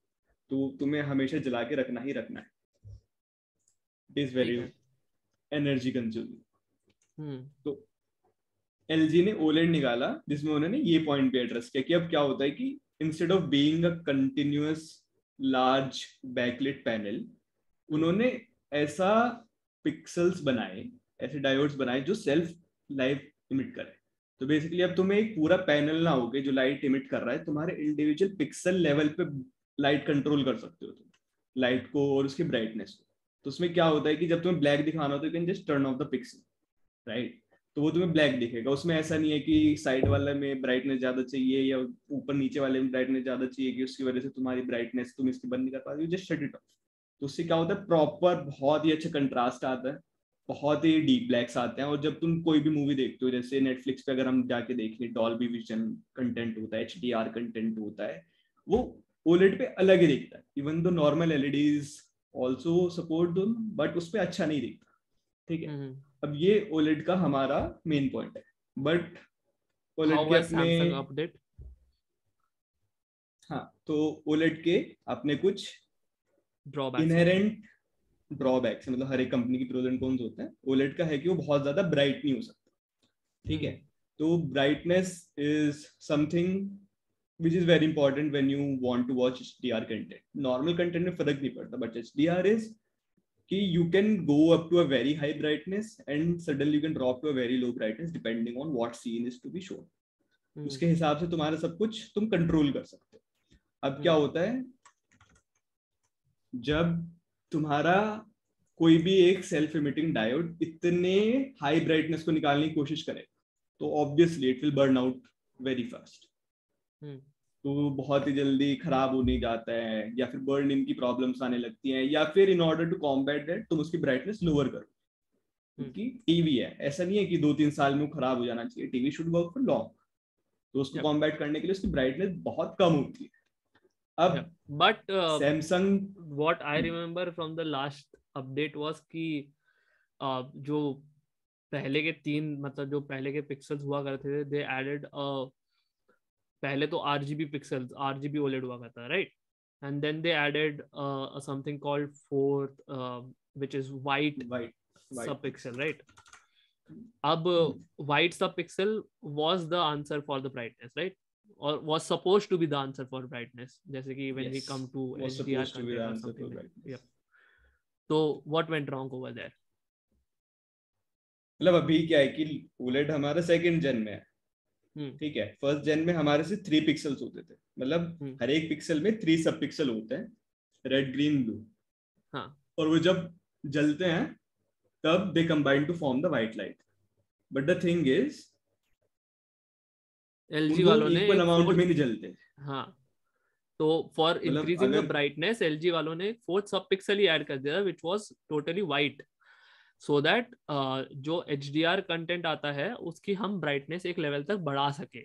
तो तुम्हें हमेशा जला के रखना ही रखना है. इट इज वेरी ठीक है. Energy consuming. हम्म. तो एलजी ने ओलेड निकाला जिसमें उन्होंने ये पॉइंट पे एड्रेस किया कि अब क्या होता है कि instead of being a continuous large backlit panel, उन्होंने ऐसा पिक्सल्स बनाए, ऐसे डायोड्स बनाए जो सेल्फ लाइट इमिट करे. तो बेसिकली अब तुम्हें एक पूरा पैनल ना होके जो लाइट इमिट कर रहा है, तुम्हारे इंडिविजुअल पिक्सल लेवल पे लाइट कंट्रोल कर सकते हो तुम, लाइट को और उसकी ब्राइटनेस को. तो उसमें क्या होता है कि जब तुम्हें ब्लैक दिखाना हो तो you can just turn off the pixel, right. तो वो तुम्हें ब्लैक दिखेगा. उसमें ऐसा नहीं है कि साइड वाले में ब्राइटनेस ज्यादा चाहिए या ऊपर नीचे वाले में ब्राइटनेस ज्यादा चाहिए कि उसकी वजह से तुम्हारी ब्राइटनेस तुम इसकी बंद नहीं कर पा रही हो, जस्ट शट इट ऑफ. तो उससे क्या होता है, प्रॉपर बहुत ही अच्छा कंट्रास्ट आता है, बहुत ही डीप ब्लैक्स आते हैं. और जब तुम कोई भी मूवी देखते हो, जैसे नेटफ्लिक्स पे अगर हम जाके देखें, डॉल्बी विजन कंटेंट होता है, HDR कंटेंट होता है, वो ओलेड पे अलग ही दिखता है. Even though normal LEDs also support दो, बट उस पर अच्छा नहीं दिखता. ठीक है. अब ये ओलेड का हमारा मेन पॉइंट है. बट हाउ ओलेड के वाज अपने, सैमसंग अपडेट? हाँ, तो ओलेड के अपने कुछ ड्रॉबैक्स हैं. इनहेरेंट ड्रॉबैक्स, मतलब हर एक कंपनी की प्रोज एंड कॉन्स होते हैं. ओलेड का है कि वो बहुत ज्यादा ब्राइट नहीं हो सकता. ठीक है. तो brightness is something which is very important when you want to watch HDR content. Normal content में फर्क नहीं पड़ता, but HDR is कि you can go up to a very high brightness and suddenly you can drop to a very low brightness depending on what scene is to be shown. उसके हिसाब से तुम्हारा सब कुछ तुम कंट्रोल कर सकते हो. अब क्या होता है, जब तुम्हारा कोई भी एक सेल्फ इमिटिंग डायोड इतने हाई ब्राइटनेस को निकालने की कोशिश करे, तो obviously it will burn out very fast. तो बहुत ही जल्दी खराब होने जाता है, या फिर बर्न इन की प्रॉब्लम्स आने लगती हैं, या फिर in order to combat that तुम उसकी ब्राइटनेस लोअर करो. क्योंकि टीवी है, ऐसा नहीं है कि 2-3 साल में वो खराब हो जाना चाहिए. TV should work for long. तो उसको कॉम्बैट करने के लिए उसकी ब्राइटनेस बहुत कम होती है. अब but Samsung, what I remember from the last update was कि जो पहले के 3 मतलब जो पहले के पिक्सल्स हुआ करते थे, दे एडेड पहले तो RGB पिक्सल्स, RGB OLED हुआ करता है, right? And then they added something called fourth which is white sub pixel, right? अब white sub pixel was the answer for the brightness, right? or was supposed to be the answer for brightness, जैसे कि when we come to HDR content or something like that. Yep. So what went wrong over there? मतलब अभी क्या है कि OLED हमारा सेकंड जेन में है. ठीक है. फर्स्ट जेन में हमारे से 3 पिक्सल्स होते थे, मतलब हर एक पिक्सल में 3 सब पिक्सल होते हैं, रेड, ग्रीन, ब्लू. हाँ. और वो जब जलते हैं तब they combine to form the white light. But the thing is LG वालों ने इक्वल अमाउंट में नहीं जलते. हाँ. तो for increasing the brightness LG वालों ने 4th सब पिक्सल ही ऐड कर दिया which was totally white, so that जो HDR कंटेंट आता है उसकी हम ब्राइटनेस एक लेवल तक बढ़ा सके.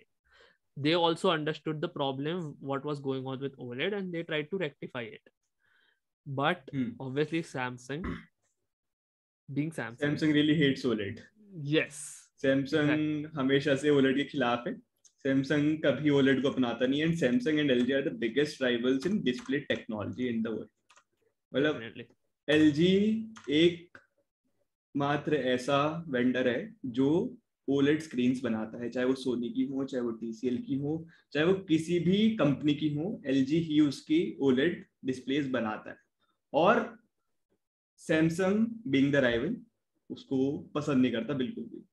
They also understood the problem what was going on with OLED and they tried to rectify it. But obviously Samsung really hates OLED. Yes. Samsung हमेशा से OLED के खिलाफ है. Samsung कभी OLED को अपनाता नहीं है. And Samsung and LG are the biggest rivals in display technology in the world. मतलब LG एक मात्र ऐसा वेंडर है जो OLED स्क्रीन्स बनाता है, चाहे वो सोनी की हो, चाहे वो TCL की हो, चाहे वो किसी भी कंपनी की हो, LG ही उसकी OLED डिस्प्लेस बनाता है. और Samsung बीइंग द राइवल उसको पसंद नहीं करता बिल्कुल भी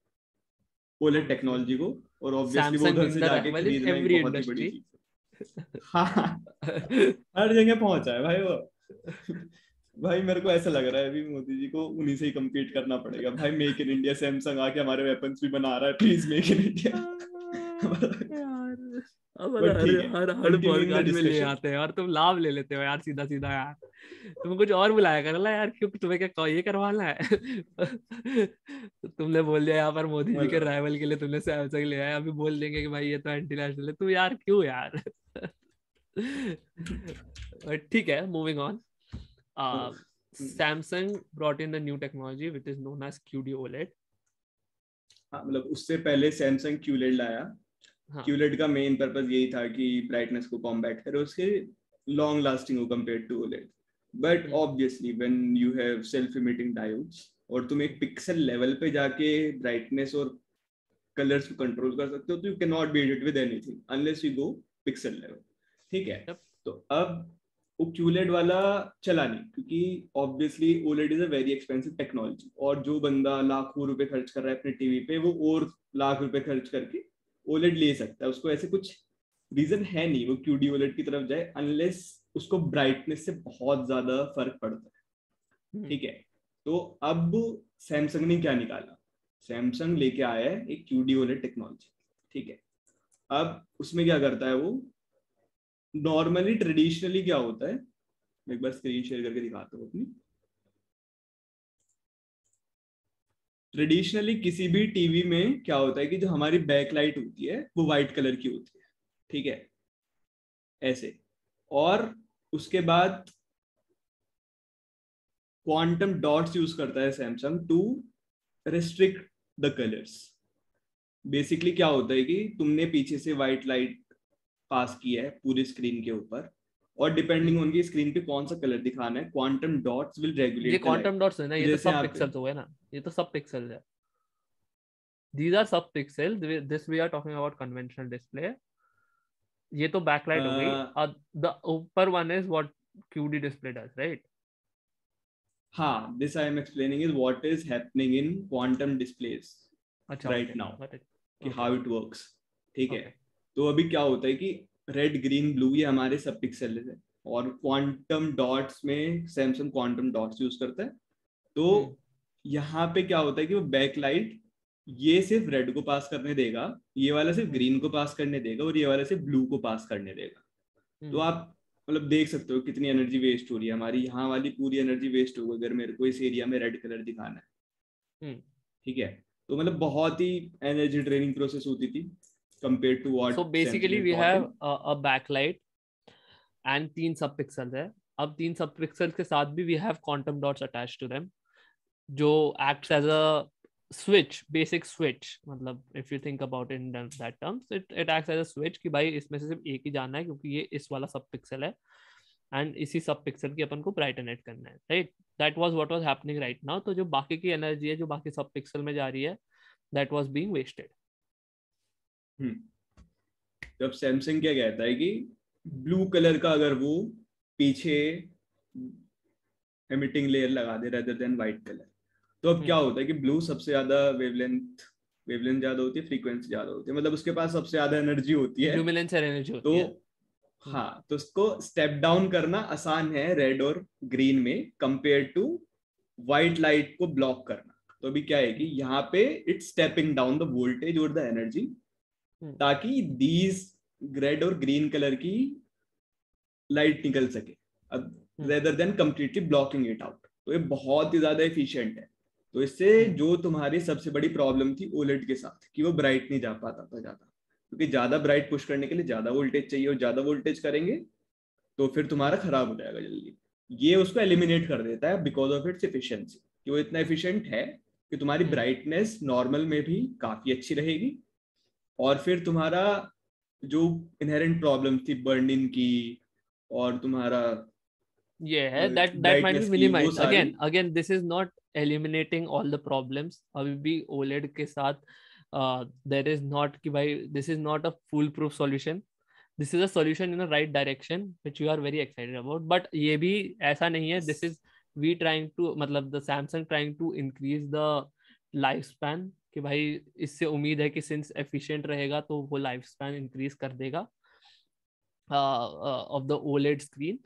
OLED टेक्नोलॉजी को. और ऑब्वियसली वो उधर से जाके खरीदना एक बहुत ही बड़ी चीज है. हाँ, हर जगह पहुंचा है भाई वो. भाई मेरे को ऐसा लग रहा है अभी मोदी जी को उन्हीं से ही कम्पीट करना पड़ेगा. भाई मेक इन इंडिया, सैमसंग आके हमारे वेपन्स भी बना रहा है, प्लीज मेक इन इंडिया. अब हर पॉडकास्ट में ले आते हैं और तुम लाभ ले लेते हो यार, सीधा सीधा यार. तुम कुछ और बुलाया कर ला यार, क्यों तुम्हें क्या ये करवाना है? तुमने बोल दिया यहाँ पर मोदी जी के राइवल के लिए तुमने सैमसंग ले आया, अभी बोल देंगे कि भाई ये तो एंटी नेशनल है. तू यार क्यों यार? ठीक है, moving on. Samsung brought in the new technology which is known as QD OLED. हाँ, मतलब उससे पहले सैमसंग QLED लाया। हाँ. QLED का मेन पर्पस यही था कि ब्राइटनेस को कॉम्बैट करे, उसके लॉन्ग लास्टिंग हो compare to OLED। But obviously when you have self emitting diodes और तुम एक पिक्सल लेवल पे जाके ब्राइटनेस और कलर्स को कंट्रोल कर सकते हो, तो you can not beat it with anything unless you go pixel level. ठीक है। Yep. तो अब वो QLED वाला चला नहीं, क्योंकि obviously OLED is a very expensive technology, और जो बंदा लाखों रुपए खर्च कर रहा है अपने टीवी पे, वो और लाख रुपए खर्च करके OLED ले सकता है। उसको ऐसे कुछ रीजन है नहीं वो QD OLED की तरफ जाए, अनलेस उसको ब्राइटनेस से बहुत ज्यादा फर्क पड़ता है। ठीक है। तो अब सैमसंग ने क्या निकाला, सैमसंग लेके आया है एक QD OLED टेक्नोलॉजी। ठीक है। अब उसमें क्या करता है वो, नॉर्मली ट्रेडिशनली क्या होता है, मैं एक बार स्क्रीन शेयर करके दिखाता हूँ अपनी। ट्रेडिशनली किसी भी टीवी में क्या होता है कि जो हमारी बैकलाइट होती है वो व्हाइट कलर की होती है। ठीक है, ऐसे। और उसके बाद क्वांटम डॉट्स यूज करता है Samsung to restrict the colours. Basically क्या होता है कि तुमने पीछे से व्हाइट लाइट पास किया है पूरी स्क्रीन के ऊपर, और डिपेंडिंग ऑन की स्क्रीन पे कौन सा कलर दिखाना है, क्वांटम डॉट्स विल ये regulate the quantum light. Dots है ना, तो ये तो जैसे सब यहाँ पे, पिक्सेल्स हो गए ना, ये तो सब पिक्सेल्स है. These are sub pixels. This we are talking about conventional display. ये तो backlight हो गई. The upper one is what QD display does, right? हाँ, this I am explaining is what is happening in quantum displays अच्छा, right okay, now, got it. कि Okay, हाउ इट वर्क्स। ठीक है। okay. तो अभी क्या होता है कि रेड ग्रीन ब्लू ये हमारे सब पिक्सल है, और क्वांटम डॉट्स में सैमसंग क्वांटम डॉट्स यूज करता है। तो यहाँ पे क्या होता है कि वो बैकलाइट ये सिर्फ रेड को पास करने देगा, ये वाला सिर्फ ग्रीन को पास करने देगा, और ये वाला सिर्फ ब्लू को पास करने देगा। तो आप मतलब देख सकते हो कितनी एनर्जी वेस्ट हो रही है हमारी, यहाँ वाली पूरी एनर्जी वेस्ट होगी अगर मेरे को इस एरिया में रेड कलर दिखाना है। ठीक है। तो मतलब बहुत ही एनर्जी ड्रेनिंग प्रोसेस होती थी compare to So what Samsung basically is we brought have in. a backlight and 3 सब पिक्सेल्स है. अब 3 सब पिक्सेल्स के साथ भी we have quantum dots attached to them जो acts as a switch, basic switch. मतलब if you think about it in that terms, it acts as a switch कि भाई इसमें से सिर्फ एक ही जाना है क्योंकि ये इस वाला सब पिक्सल है, एंड इसी सब पिक्सल की अपन को ब्राइटनेट करना है, right. That was what was happening right now. तो जो बाकी की एनर्जी है जो बाकी सब पिक्सल में जा रही है, दैट वाज बीइंग वेस्टेड. जब सैमसंग क्या कहता है कि ब्लू कलर का अगर वो पीछे एमिटिंग लेयर लगा दे रेदर देन व्हाइट कलर, तो अब क्या होता है कि ब्लू सबसे ज्यादा वेवलेंथ ज्यादा होती है, फ्रीक्वेंसी ज्यादा होती है, मतलब उसके पास सबसे ज्यादा एनर्जी होती है। ल्यूमिनेसेंस एनर्जी तो होती है. हाँ, तो उसको स्टेप डाउन करना आसान है रेड और ग्रीन में कंपेयर टू व्हाइट लाइट को ब्लॉक करना। तो अभी क्या है कि यहाँ पे it's stepping down the voltage और द एनर्जी, ताकि दीज रेड और ग्रीन कलर की लाइट निकल सके, अब rather than completely blocking it out. तो ये बहुत ही ज्यादा एफिशिएंट है। तो इससे जो तुम्हारी सबसे बड़ी प्रॉब्लम थी ओलेड के साथ कि वो ब्राइट नहीं जा पाता था ज्यादा, क्योंकि ज्यादा ब्राइट पुश करने के लिए ज्यादा वोल्टेज चाहिए, और ज्यादा वोल्टेज करेंगे तो फिर तुम्हारा खराब हो जाएगा जल्दी। ये उसको एलिमिनेट कर देता है बिकॉज ऑफ इट्स एफिशिएंसी, कि वो इतना एफिशिएंट है कि तुम्हारी ब्राइटनेस नॉर्मल में भी काफी अच्छी रहेगी, और फिर तुम्हारा जो इनहेरेंट प्रॉब्लम थी बर्न इन की और तुम्हारा ये है that might be ब्राइटनेस की, वो minimized. सारी। Again this is not eliminating all the problems. अभी भी OLED के साथ there is not कि भाई this is not a foolproof solution. This is a solution in the right direction which we are very excited about. But ये भी ऐसा नहीं है. This is we trying to मतलब the Samsung trying to increase the lifespan कि भाई इससे उम्मीद है कि since efficient रहेगा तो वो lifespan increase कर देगा of the OLED screen.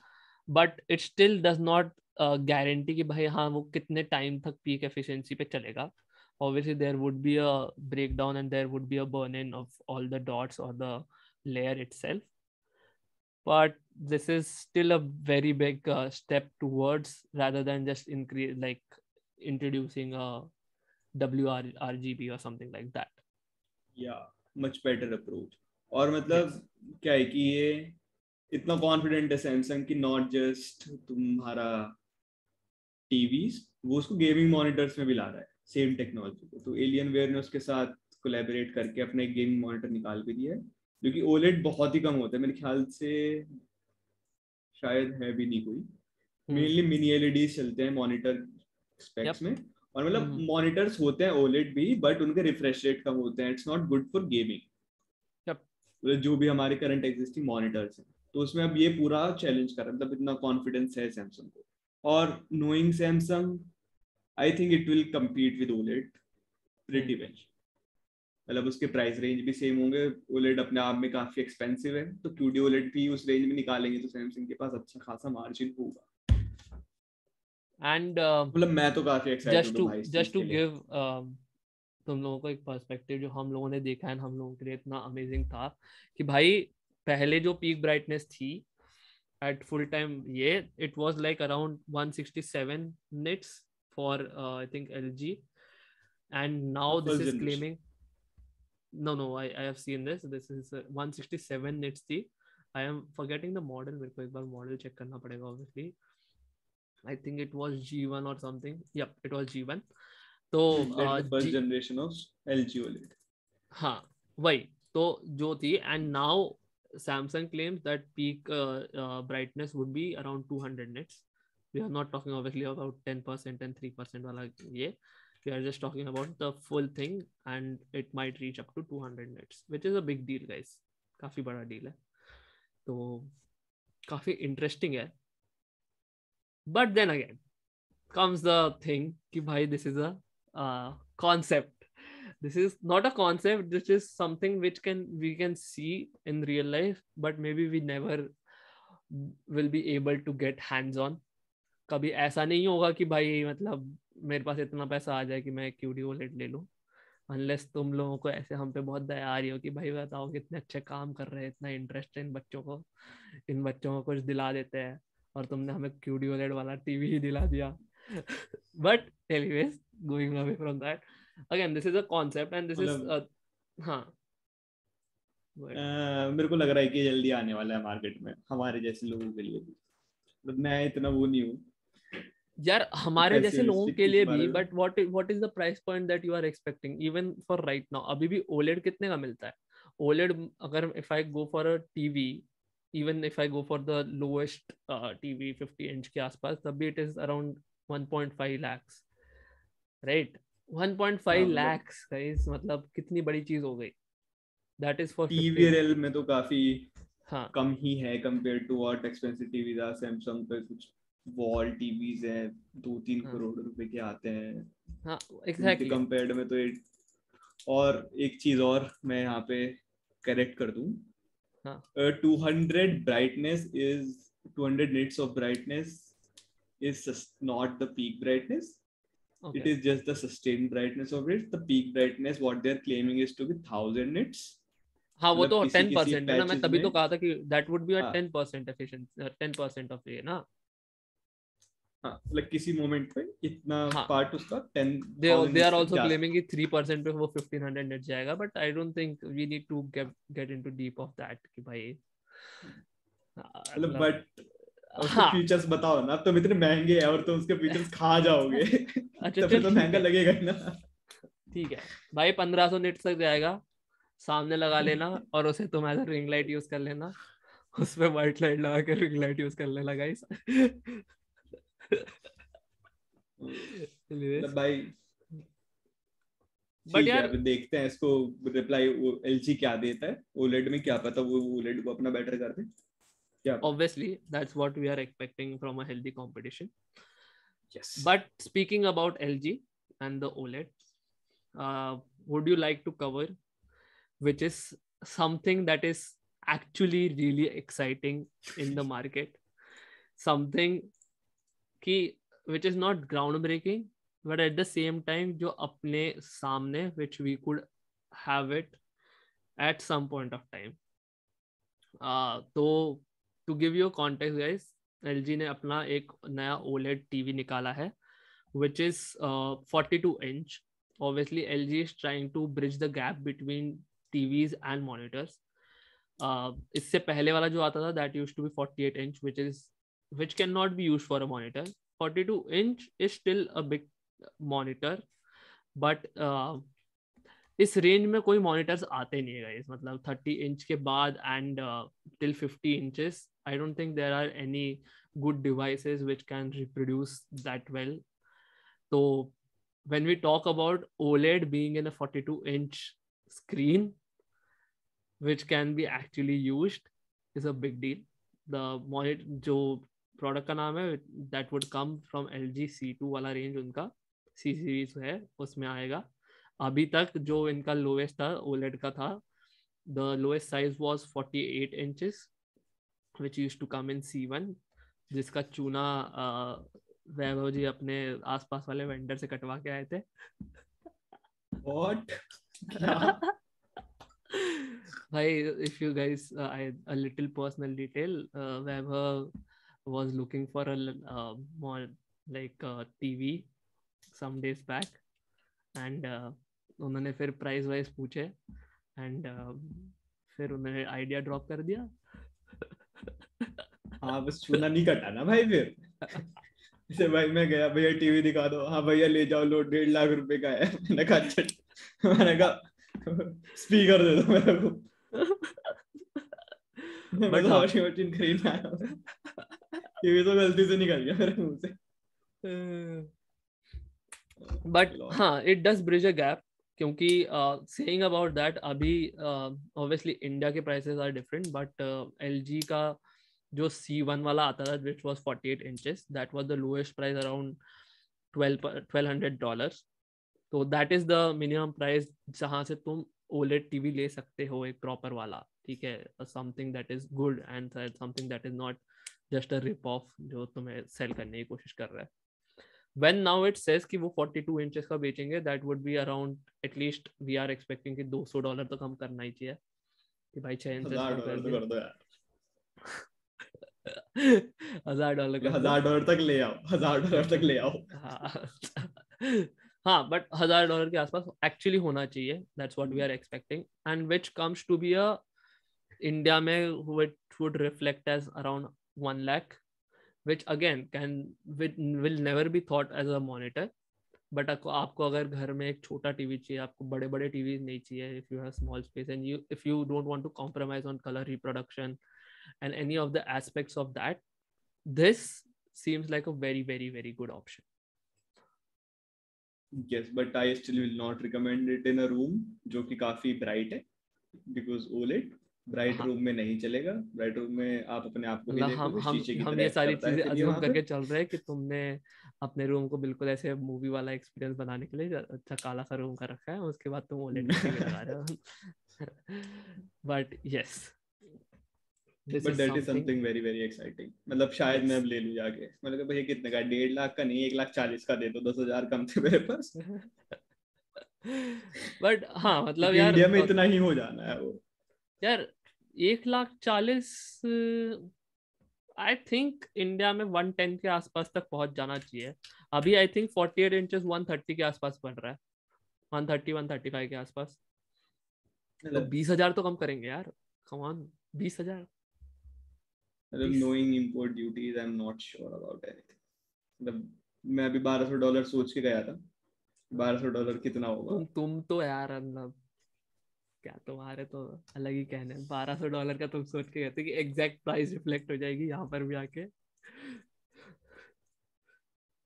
But it still does not guarantee कि भाई हाँ वो कितने टाइम तक पीक एफिशिएंसी पे चलेगा. Obviously there would be a breakdown and there would be a burn in of all the dots or the layer itself, but this is still a very big step towards, rather than just increase like introducing a WRGB or something like that. या मच बेटर अप्रोच। और मतलब Yes. क्या है कि ये इतना कॉन्फिडेंट है सैमसंग कि नॉट जस्ट तुम्हारा टीवीज, वो उसको गेमिंग मॉनिटर्स में भी ला रहा है। सेम टेक्नोलॉजी को। तो एलियनवेयर ने उसके साथ कोलैबोरेट करके अपना एक गेमिंग मॉनिटर निकाल भी दिया है, जो कि ओलेड बहुत ही कम होता है मेरे ख्याल से, शायद है भी नहीं कोई। मेनली मिनी एलईडी चलते हैं मॉनिटर स्पेक्स में, और मतलब मॉनिटर्स होते हैं ओलेड भी, बट उनके रिफ्रेश रेट कम होते हैं। It's not good for gaming, जो भी हमारे करंट एग्जिस्टिंग मॉनिटर्स हैं। तो उसमें अब ये पूरा चैलेंज कर रहा है, मतलब इतना कॉन्फिडेंस है सैमसंग को। और knowing Samsung, I think it will compete with OLED pretty well. मतलब उसके प्राइस रेंज भी सेम होंगे। ओलेड अपने आप में काफी एक्सपेंसिव है, तो क्यूडी ओलेड भी उस रेंज में निकालेंगे तो सैमसंग के पास अच्छा खासा मार्जिन होगा। एंड मतलब मैं तो काफी एक्साइटेड हूँ भाई इस चीज जस्ट टू के लिए। गिव तुम लोगों को एक पर्सपेक्टिव, जो हम लोगों ने देखा है, हम लोगों के लिए इतना अमेजिंग था कि भाई पहले जो पीक ब्राइटनेस थी एट फुल टाइम, ये it was like around 167 nits for I think LG, and now this first is generation. claiming I have seen this is 167 nits थी. I am forgetting the model, मेरे को एक बार मॉडल चेक करना पड़ेगा obviously. I think it was G1 or something. Yep, it was G1. तो first generation of LG OLED. हाँ वही तो जो थी, and now Samsung claims that peak brightness would be around 200 nits. We are not talking obviously about 10% and 3% वाला ये. We are just talking about the full thing, and it might reach up to 200 nits, which is a big deal, guys. काफी बड़ा डील है, तो काफी इंटरेस्टिंग है. But then again comes the thing कि भाई this is a concept. This is not a concept, this is something which we can see in real life, but maybe we never will be able to get hands on. कभी ऐसा नहीं होगा कि भाई मतलब मेरे पास इतना पैसा आ जाए कि मैं QD OLED ले लूं, अनलेस तुम लोगों को ऐसे हम पे बहुत दया आ रही हो कि भाई बताओ कितने अच्छे काम कर रहे हैं, इतना इंटरेस्ट इन बच्चों को, इन बच्चों को कुछ दिला देते हैं, और तुमने हमें QD OLED वाला टीवी ही दिला दिया. But anyways, going away from that, again this is a concept and this is हाँ मेरे को लग रहा है कि जल्दी आने वाला है मार्केट में हमारे जैसे लोगों के लिए भी। मतलब मैं इतना वो नहीं हूँ यार हमारे जैसे लोगों के लिए भी, में। But what is the price point that you are expecting even for right now? अभी भी OLED कितने का मिलता है? OLED अगर if I go for a TV, even if I go for the lowest TV 50 inch के आसपास, तब भी it is around 1.5 lakhs, right? 1.5 lakhs guys, मतलब कितनी बड़ी चीज हो गई. That is for 50. TVL में तो काफी हाँ कम ही है compare to what expensive TVs are. Samsung पे कुछ वॉल टीवीज है 2-3 करोड़ रुपए के आते हैं। हाँ उनके exactly. कंपेयर्ड में तो और एक चीज और मैं यहाँ पे करेक्ट कर दूं, 200 brightness is 200 nits of brightness is not the peak brightness. Okay. It is just the sustained brightness of it. The peak brightness what they are claiming is to be 1000 nits. हाँ वो तो 10% है ना, मैं तभी तो कहा था कि that would be a 10% efficiency, 10% of ये ना. हाँ मतलब किसी मोमेंट पे इतना पार्ट उसका 10,000 they are also claiming कि 3% पे वो 1500 net जाएगा, but I don't think we need to get into deep of that कि भाई मतलब बट उसके फीचर्स बताओ ना, तुम इतने महंगे हैं और तुम उसके फीचर्स खा जाओगे तो फिर तो महंगा लगेगा ही ना. ठीक है भाई 1500 निट तक जाएगा, सामने लगा लेना और उसे तुम एज रिंग लाइट यूज कर लेना, उस पे व्हाइट लाइट लगा के रिंग लाइट यूज कर लेना गाइस. भाई बट यार अभी देखते हैं इसको रिप्लाई एलजी क्या देता है. ओलेड में क्या पता वो ओलेड को अपना बेटर कर दे. Obviously that's what we are expecting from a healthy competition. Yes. But speaking about LG and the OLED, would you like to cover which is something that is actually really exciting in the market, something ki which is not groundbreaking but at the same time जो अपने सामने which we could have it at some point of time. तो to give you context guys, LG ने अपना एक नया OLED TV निकाला है which is 42 inch. Obviously LG is trying to bridge the gap between TVs and monitors. इससे पहले वाला जो आता था that used to be 48 inch which cannot be used for a monitor. 42 inch is still a big monitor, but इस रेंज में कोई मॉनिटर्स आते नहीं है गाइस, मतलब 30 इंच के बाद and till 50 inches I don't think there are any good devices which can reproduce that well. So when we talk about OLED being in a 42-inch screen which can be actually used is a big deal. The monitor जो product का नाम है that would come from LG C2 वाला range, उनका C series है उसमें आएगा. अभी तक जो इनका lowest था OLED का था, the lowest size was 48 inches which used to come in C1, जिसका चूना वैभव जी अपने आसपास वाले वेंडर से कटवा के आए थे. What? भाई, if you guys, a little personal detail, Vaibhav was looking for a more like TV some days back and उन्होंने फिर प्राइस वाइज पूछे and फिर उन्होंने आइडिया ड्रॉप कर दिया. हाँ, बस चूना नहीं कटाना भाई. फिर जैसे भाई मैं गया, भैया टीवी दिखा दो. हाँ भैया ले जाओ, लो 1.5 लाख रुपए का है. मैंने कहा स्पीकर दे दो मेरे को. मैं तो वॉशिंग मशीन खरीदना है. टीवी तो गलती से निकल गया मेरे मुंह से. बट हाँ, it does bridge a gap, क्योंकि सेइंग अबाउट दैट, अभी ऑब्वियसली इंडिया के prices are different, but LG का जो C1 वाला आता था which was 48 inches, that was the lowest price around $1,200. तो that is the minimum price जहाँ से तुम OLED TV ले सकते हो, एक प्रॉपर वाला, ठीक है, something that is good and something that is not just a rip off जो तुम्हें सेल करने की कोशिश कर रहा है. When now it says कि वो 42 inches का बेचेंगे, that would be around, at least we are expecting कि $200 तो कम करना ही चाहिए कि भाई 6 इंचेस कम कर $1,000 दो. $1,000 $1,000 तक ले आओ. $1,000 तक ले आओ. हाँ, बट $1,000 के आसपास एक्चुअली होना चाहिए. That's what we are expecting, and which comes to be a India में would reflect as around 1 lakh, which again will never be thought as a monitor. But आपको अगर घर में एक छोटा टीवी चाहिए, आपको बड़े बड़े टीवी नहीं चाहिए, if you have small space and if you don't want to compromise on color reproduction and any of the aspects of that, this seems like a very very very good option. Yes, but I still will not recommend it in a room जो कि काफी bright है, because OLED ब्राइट रूम में नहीं चलेगा. ब्राइट रूम में आप अपने आप को भी देखोगे शीशे की तरह. हम ये सारी चीजें अज्यूम करके चल रहे हैं कि तुमने अपने रूम को बिल्कुल ऐसे मूवी वाला एक्सपीरियंस बनाने के लिए अच्छा काला सा रूम का रखा है, उसके बाद तुम OLED टीवी लगा रहे हो. But yes, but that is something very very exciting. मतलब शायद मैं अब ले लूं जाके. मैंने कहा भैया कितने का? 1.5 लाख का नहीं, 1,40,000 का दे दो. 10,000 कम थे मेरे पास. बट हाँ, मतलब यार इंडिया में इतना ही हो जाना है वो यार. 1,40,000 आई थिंक इंडिया में 110 के आसपास तक पहुंच जाना चाहिए. अभी आई थिंक 48 इंचेस 130 के आसपास पड़ रहा है, 130 135 के आसपास. तो 20,000 तो कम करेंगे यार. Come on, 20,000. Knowing import duties, I'm not sure about anything. मतलब मैं अभी $1,200 सोच के गया था. $1,200 कितना होगा? तुम तो यार मतलब क्या, तुम्हारे तो अलग ही कहने. $1,200 का तुम सोच के गए थे कि एग्जैक्ट प्राइस रिफ्लेक्ट हो जाएगी यहाँ पर भी आके.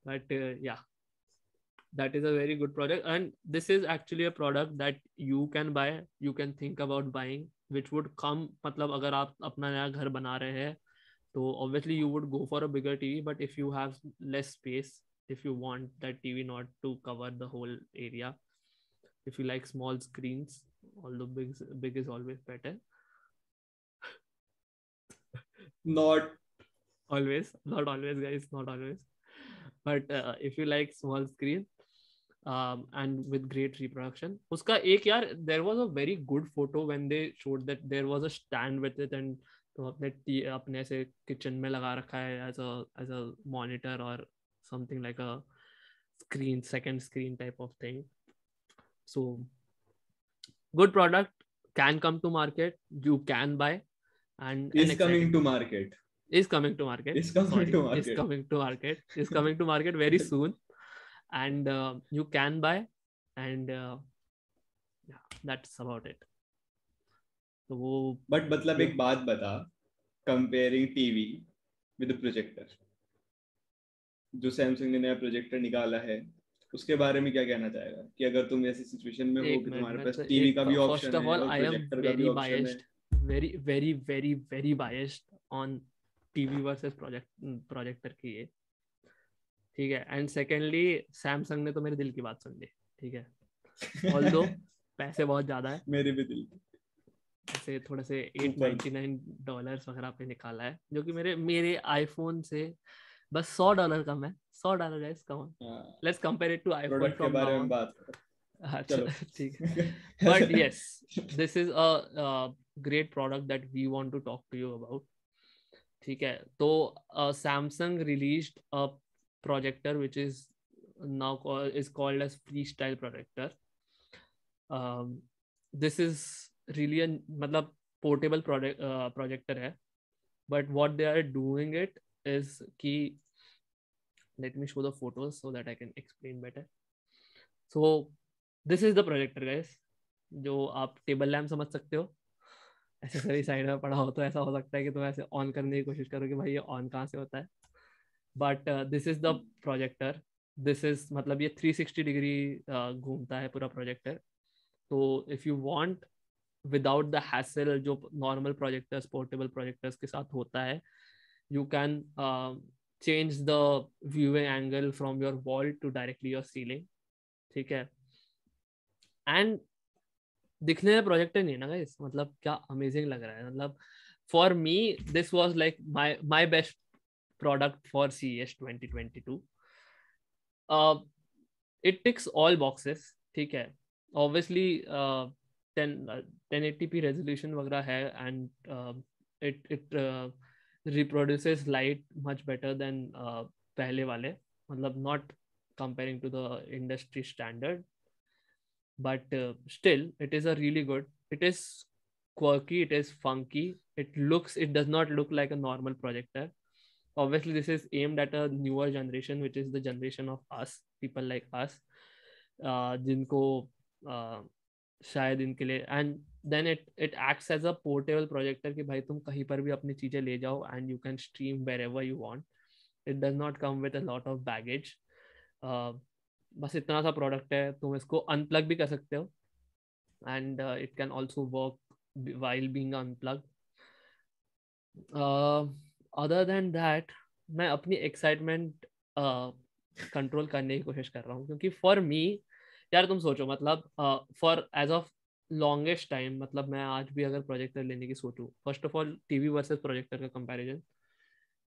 बट या, that is a very good product, and this is actually a product that you can buy, you can think about buying, which would come, मतलब अगर आप अपना नया घर बना रहे हैं तो obviously you would go for a bigger TV, but if you have less space, if you want that TV not to cover the whole area, if you like small screens, although big is always better. Not always guys, not always, but if you like small screen and with great reproduction. उसका एक यार, there was a very good photo when they showed that there was a stand with it, and तो अपने ऐसे किचन में लगा रखा है as a monitor or something like a screen, second screen type of thing. So good product, can come to market, you can buy, and is coming to market very soon, and you can buy, and that's about it. तो वो बट मतलब एक बात बता, कंपेयरिंग टीवी विद प्रोजेक्टर, जो सैमसंग ने नया प्रोजेक्टर निकाला है उसके बारे में क्या कहना चाहेगा? कि अगर तुम ऐसी सिचुएशन में हो एक कि मिनट तुम्हारे में पास तो टीवी एक का भी फर्स्ट ऑप्शन ऑफ है ऑल और आई एम प्रोजेक्टर का भी वेरी ऑप्शन है. Biased, very very very very biased on TV versus projector की ये, ठीक है. एंड सेकेंडली सैमसंग ने तो मेरे दिल की बात सुन ली, ठीक है. ऑल्दो पैसे बहुत ज्यादा है, मेरे भी दिल ऐसे थोड़े से ऊपर. $899 वगैरह पे निकाला है, जो कि मेरे मेरे आईफोन से बस $100 कम है. $100 guys, come on, let's compare it to iPhone product के फ्रॉम बारे नाउ में ऑन. बात करो. अच्छा चलो. ठीक है. But yes, this is a great product that we want to talk to you about. ठीक है. तो Samsung released a projector which is now called as freestyle projector. This is really a मतलब portable projector है. But what they are doing it is कि, let me show the photos so that I can explain better. So this is the projector guys, जो आप टेबल लैम्प समझ सकते हो, ऐसे सभी साइड में पड़ा हो तो ऐसा हो सकता है कि तुम ऐसे ऑन करने की कोशिश करो कि भाई ये ऑन कहाँ से होता है. But this is the projector. This is मतलब ये 360 डिग्री घूमता है पूरा प्रोजेक्टर. तो if you want without the hassle जो नॉर्मल प्रोजेक्टर्स, पोर्टेबल प्रोजेक्टर्स के साथ होता है, you can change the viewing angle from your wall to directly your ceiling, ठीक है. एंड दिखने में प्रोजेक्टर नहीं है ना गाइस, मतलब क्या अमेजिंग लग रहा है. मतलब for me this was like my best product for CES 2022. It ticks all boxes, ठीक है. ऑब्वियसली 1080p रेजोल्यूशन वगैरह है, and it reproduces light much better than पहले वाले, मतलब not comparing to the industry standard. But still it is a really good, it is quirky, it is funky, it does not look like a normal projector. Obviously this is aimed at a newer generation, which is the generation of us, people like us, जिनको शायद इनके लिए. and then it acts as a portable projector कि भाई तुम कहीं पर भी अपनी चीजें ले जाओ and you can stream wherever you want. It does not come with a lot of baggage. बस इतना सा प्रोडक्ट है, तुम इसको अनप्लग भी कर सकते हो, and it can also work while being unplug. Other than that मैं अपनी एक्साइटमेंट कंट्रोल करने की कोशिश कर रहा हूँ, क्योंकि फॉर मी यार तुम सोचो, मतलब for age of longest time, मतलब मैं आज भी अगर प्रोजेक्टर लेने की सोचूं, first of all TV versus projector का कंपैरिजन,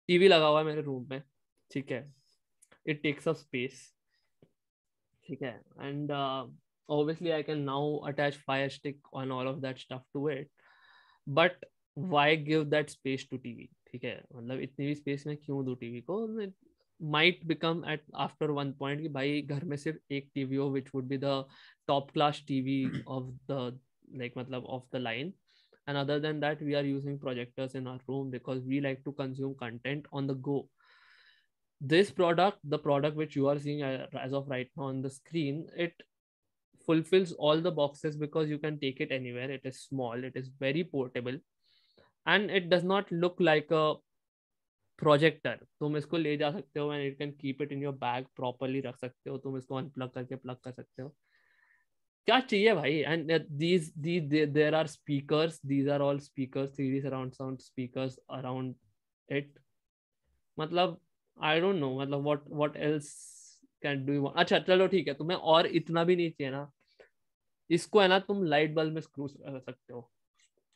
टीवी लगा हुआ है मेरे रूम में, ठीक है. इट टेक्स अप स्पेस, ठीक है. And obviously I can now attach fire stick on all of that stuff to it, but why give that space to TV, ठीक है. मतलब इतनी भी स्पेस में क्यों दूं टीवी को. might become at after one point कि भाई घर में सिर्फ एक टीवी हो, which would be the top class TV of the like मतलब of the line. And other than that we are using projectors in our room because we like to consume content on the go. This product, the product which you are seeing as of right now on the screen, it fulfills all the boxes because you can take it anywhere. It is small, it is very portable, and it does not look like a projector. तुम इसको ले जा सकते हो and you can keep it in your bag, properly रख सकते हो, तुम इसको अनप्लग करके प्लग कर सकते हो. क्या चाहिए भाई. And these there are speakers, these are all speakers, 3D surround sound speakers around it. मतलब I don't know, मतलब what else can do you want. अच्छा चलो ठीक है, तुम्हें और इतना भी नहीं चाहिए ना, इसको है ना तुम लाइट बल्ब में स्क्रू कर सकते हो.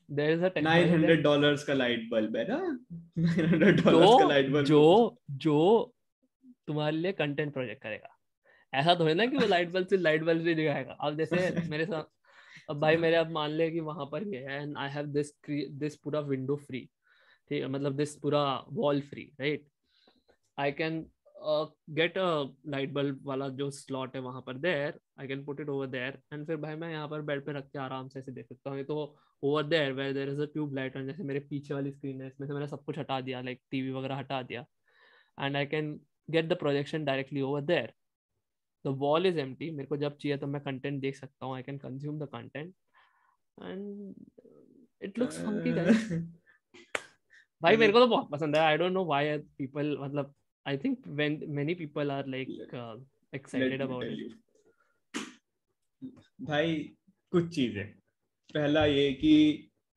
There is a technology that $900 का लाइट बल्ब है ना. $900 का जो लाइट बल्ब. जो जो तुम्हारे लिए कंटेंट प्रोजेक्ट करेगा. ऐसा तो है ना कि वो लाइट बल्ब से लाइट बल्ब ही दिखाएगा. अब जैसे मेरे साथ, अब भाई मेरे, अब मान ले कि वहां पर ये है एंड आई हैव दिस पूरा विंडो फ्री, ठीक है, मतलब दिस पूरा wall free, right. I can get a light bulb वाला जो स्लॉट है वहां पर, there I can put it over there, and फिर भाई मैं यहाँ पर बेड पे रख के आराम से ऐसे देख सकता हूँ. तो over there where there is a tube light, और जैसे मेरे पीछे वाली स्क्रीन है, इसमें से मैंने सब कुछ हटा दिया, लाइक टीवी वगैरह हटा दिया, and I can get the projection directly over there. the wall is empty, मेरे को जब चाहिए तो मैं content देख सकता हूँ, I can consume the content and it looks funky guys. भाई मेरे को तो बहुत पसंद है. I don't know why people, मतलब I think when many people are like excited about it. भाई कुछ चीजें, पहला ये कि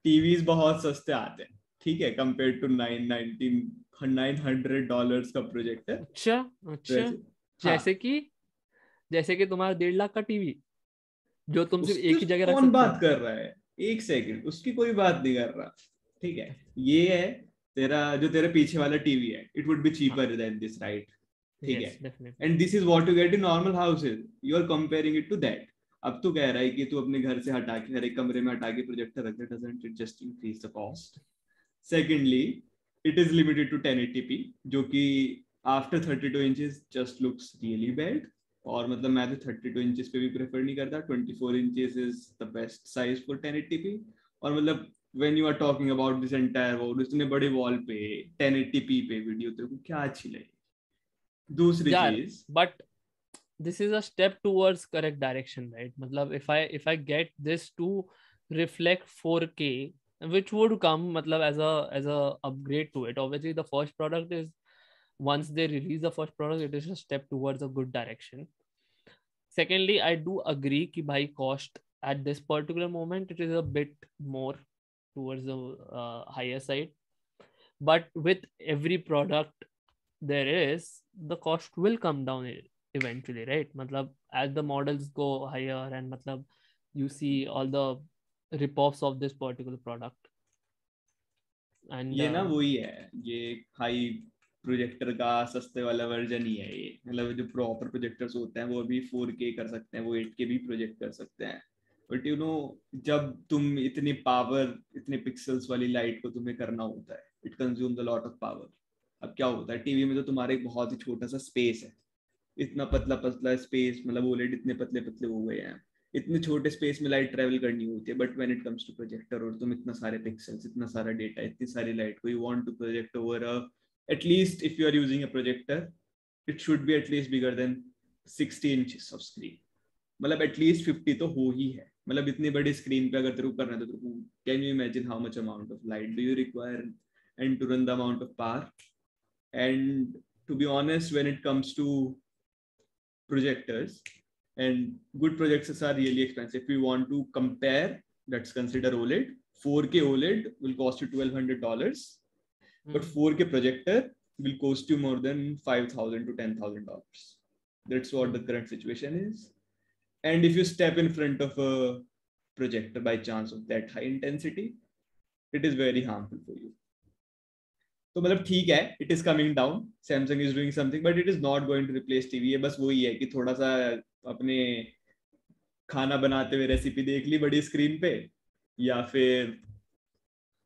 टीवीज बहुत सस्ते आते हैं, ठीक है, कंपेयर टू $900 का प्रोजेक्टर. अच्छा अच्छा. हाँ, जैसे कि तुम्हारा 1.5 लाख का टीवी जो तुम सिर्फ उसकी एक ही जगह रख कौन सकते बात हो. कर रहा है? एक सेकंड, उसकी कोई बात नहीं कर रहा. ठीक है, ये है तेरे पीछे वाला टीवी है, it would be cheaper than this, right? ठीक Yes, है, definitely. And this is what you get in normal houses, you are comparing it to that. अब तू कह रहा है कि तू अपने घर से हटा के हर एक कमरे में हटा के प्रोजेक्टर रख दे, doesn't it just increase the cost? Secondly, it is limited to 1080p, जो कि after 32 inches just looks really bad. और मतलब मैं तो 32 इंचेस पे भी प्रेफर नहीं करता, 24 inches is the best size for 1080p. और मतलब when you are talking about this entire wall, इतने बड़े वॉल पे 1080p पे वीडियो तेरे को क्या अच्छी लगी? दूसरी यार चीज, but this is a step towards correct direction, right? मतलब if I get this to reflect 4K, which would come मतलब as a upgrade to it. Obviously the first product is, once they release the first product, it is a step towards a good direction. Secondly, I do agree कि भाई cost at this particular moment it is a bit more towards the higher side, but with every product there is, the cost will come down eventually, right? मतलब as the models go higher and मतलब you see all the rip-offs of this particular product and ये ना वही है, ये हाई प्रोजेक्टर का सस्ते वाला वर्जन ही है ये. मतलब जो प्रॉपर प्रोजेक्टर्स होते हैं वो अभी 4K कर सकते हैं, वो 8K भी प्रोजेक्ट कर सकते हैं. बट यू नो, जब तुम इतनी पावर, इतने पिक्सल्स वाली लाइट को तुम्हें करना होता है, it consumes a lot of power. अब क्या होता है, टीवी में तो तुम्हारा एक बहुत ही छोटा सा स्पेस है, इतना पतला पतला स्पेस, मतलब ओलेड इतने पतले पतले हो गए हैं, इतने छोटे स्पेस में लाइट ट्रेवल करनी होती है. But when it comes to projector, और तुम इतना सारे पिक्सेल्स, इतना सारा डेटा, इतनी सारी लाइट को you want to project over a, at least if you are using a projector, it should be at least bigger than 60 inches of screen. मतलब एटलीस्ट 50 तो हो ही है. मतलब इतनी बड़ी स्क्रीन पे अगर तेरे को करना है तो तेरे को, can you imagine how much amount of light do you require and to run the amount of power? And to be honest, when it comes to projectors, and good projectors are really expensive. If you want to compare, let's consider OLED. 4K OLED will cost you $1,200, but 4K projector will cost you more than $5,000 to $10,000. That's what the current situation is. And if you step in front of a projector by chance of that high intensity, it is very harmful for you. तो मतलब ठीक है, it is coming down, Samsung is doing something, but it is not going to replace TV. ये बस वही है कि थोड़ा सा अपने खाना बनाते हुए रेसिपी देख ली बड़ी स्क्रीन पे, या फिर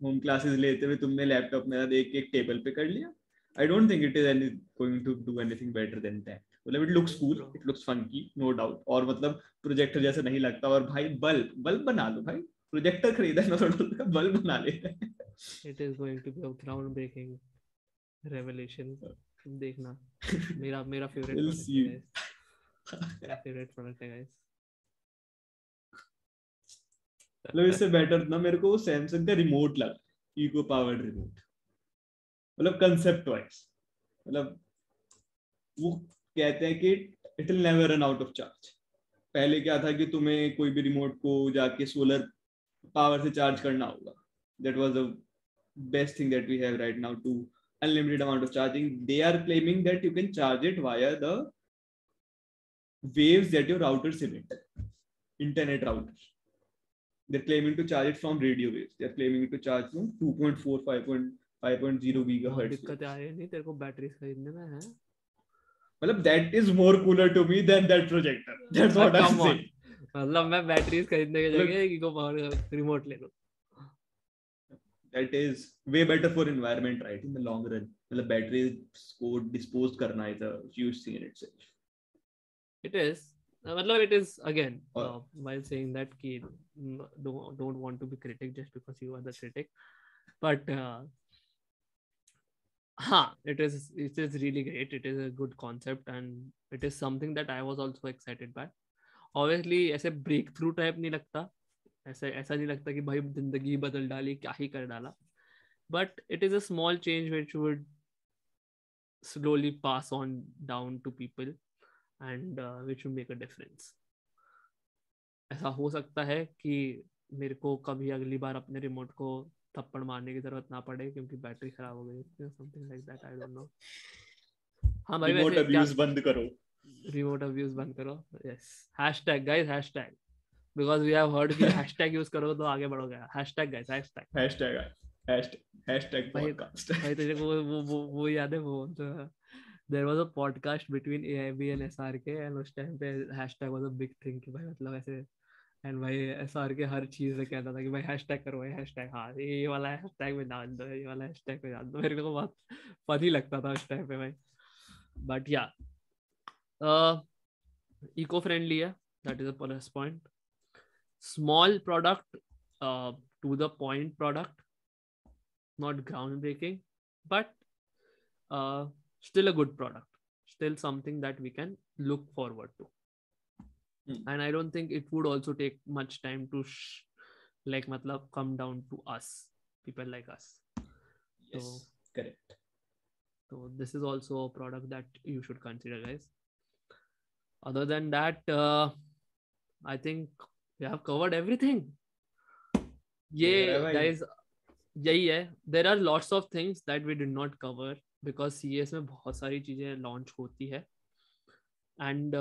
होम क्लासेस लेते हुए तुमने लैपटॉप में देख के एक टेबल पे कर लिया. I don't think it is any going to do anything better than that. मतलब it looks cool, it looks funky, no doubt. और मतलब प्रोजेक्टर जैसा नहीं लगता. और भाई बल्ब बल्ब बना लो भाई, प्रोजेक्टर खरीदा ना, थोड़ा बल्ब बना लेते हैं. it is going to be a ground breaking revelation. तुम देखना. मेरा फेवरेट We'll प्रोडक्ट है see. guys. मेरा फेवरेट प्रोडक्ट है गाइस. मतलब इससे बेटर ना मेरे को सैमसंग का रिमोट लगा, इको पावर्ड रिमोट. मतलब कंसेप्ट वाइज, मतलब वो कहते हैं कि it will never run out of charge. पहले क्या था कि तुम्हें कोई भी रिमोट को जाके सोलर पावर से चार्ज करना होगा. That was the best thing that we have right now to unlimited amount of charging. They are claiming that you can charge it via the waves that your routers emit, internet routers. They're claiming to charge it from radio waves. They're claiming to charge from 2.4 5.0 बहुत gigahertz दिक्कत waves. आ रही नहीं तेरे को बैटरीज खरीदने में है? मतलब that is more cooler to me than that projector. That's what I'm come on. saying. मतलब मैं बैटरीज खरीदने की मतलब जगह इको पावर रिमोट ले लूं. that is way better for environment, right, in the long run. मतलब batteries को dispose करना is a huge thing in itself. It is. मतलब it is again और while saying that कि don't want to be critic just because you are the critic, but हाँ, it is really great. It is a good concept and it is something that I was also excited by. Obviously ऐसे ब्रेक थ्रू टाइप नहीं लगता, ऐसा नहीं लगता कि भाई जिंदगी बदल डाली, क्या ही कर डाला, but it is a small change which would slowly pass on down to people and which will make a difference. ऐसा हो सकता है कि मेरे को कभी अगली बार अपने रिमोट को थप्पड़ मारने की जरूरत ना पड़े क्योंकि बैटरी खराब हो गई, something like that, I don't know. हाँ भाई, रिमोट वैसे क्या, अब्यूज बंद करो. रिमोट अब्यूज बंद करो. Yes, hashtag guys, hashtag, because we have heard कि हैशटैग यूज करो तो आगे बढ़ोगे. हैशटैग गाइस, हैशटैग, हैशटैग भाई. पॉडकास्ट. भाई तुझे वो याद है, वो जो there was a podcast between AIB and SRK एंड उस टाइम पे hashtag was a big thing कि भाई मतलब ऐसे. एंड भाई एसआरके हर चीज में कहता था कि भाई हैशटैग करो, भाई हैशटैग, हाँ ये वाला हैशटैग में डाल दो, ये वाला हैशटैग में डाल दो. मेरे को बहुत फनी लगता था उस टाइम पे भाई. बट या इको फ्रेंडली है, that is a plus point. Small product, to the point product, not groundbreaking, but still a good product, still something that we can look forward to. And I don't think it would also take much time to like matlab come down to us, people like us. Yes, so correct. So this is also a product that you should consider, guys. Other than that, I think we have covered everything. Guys, यही है. There are lots of things that we did not cover because CS में बहुत सारी चीजें लॉन्च होती है एंड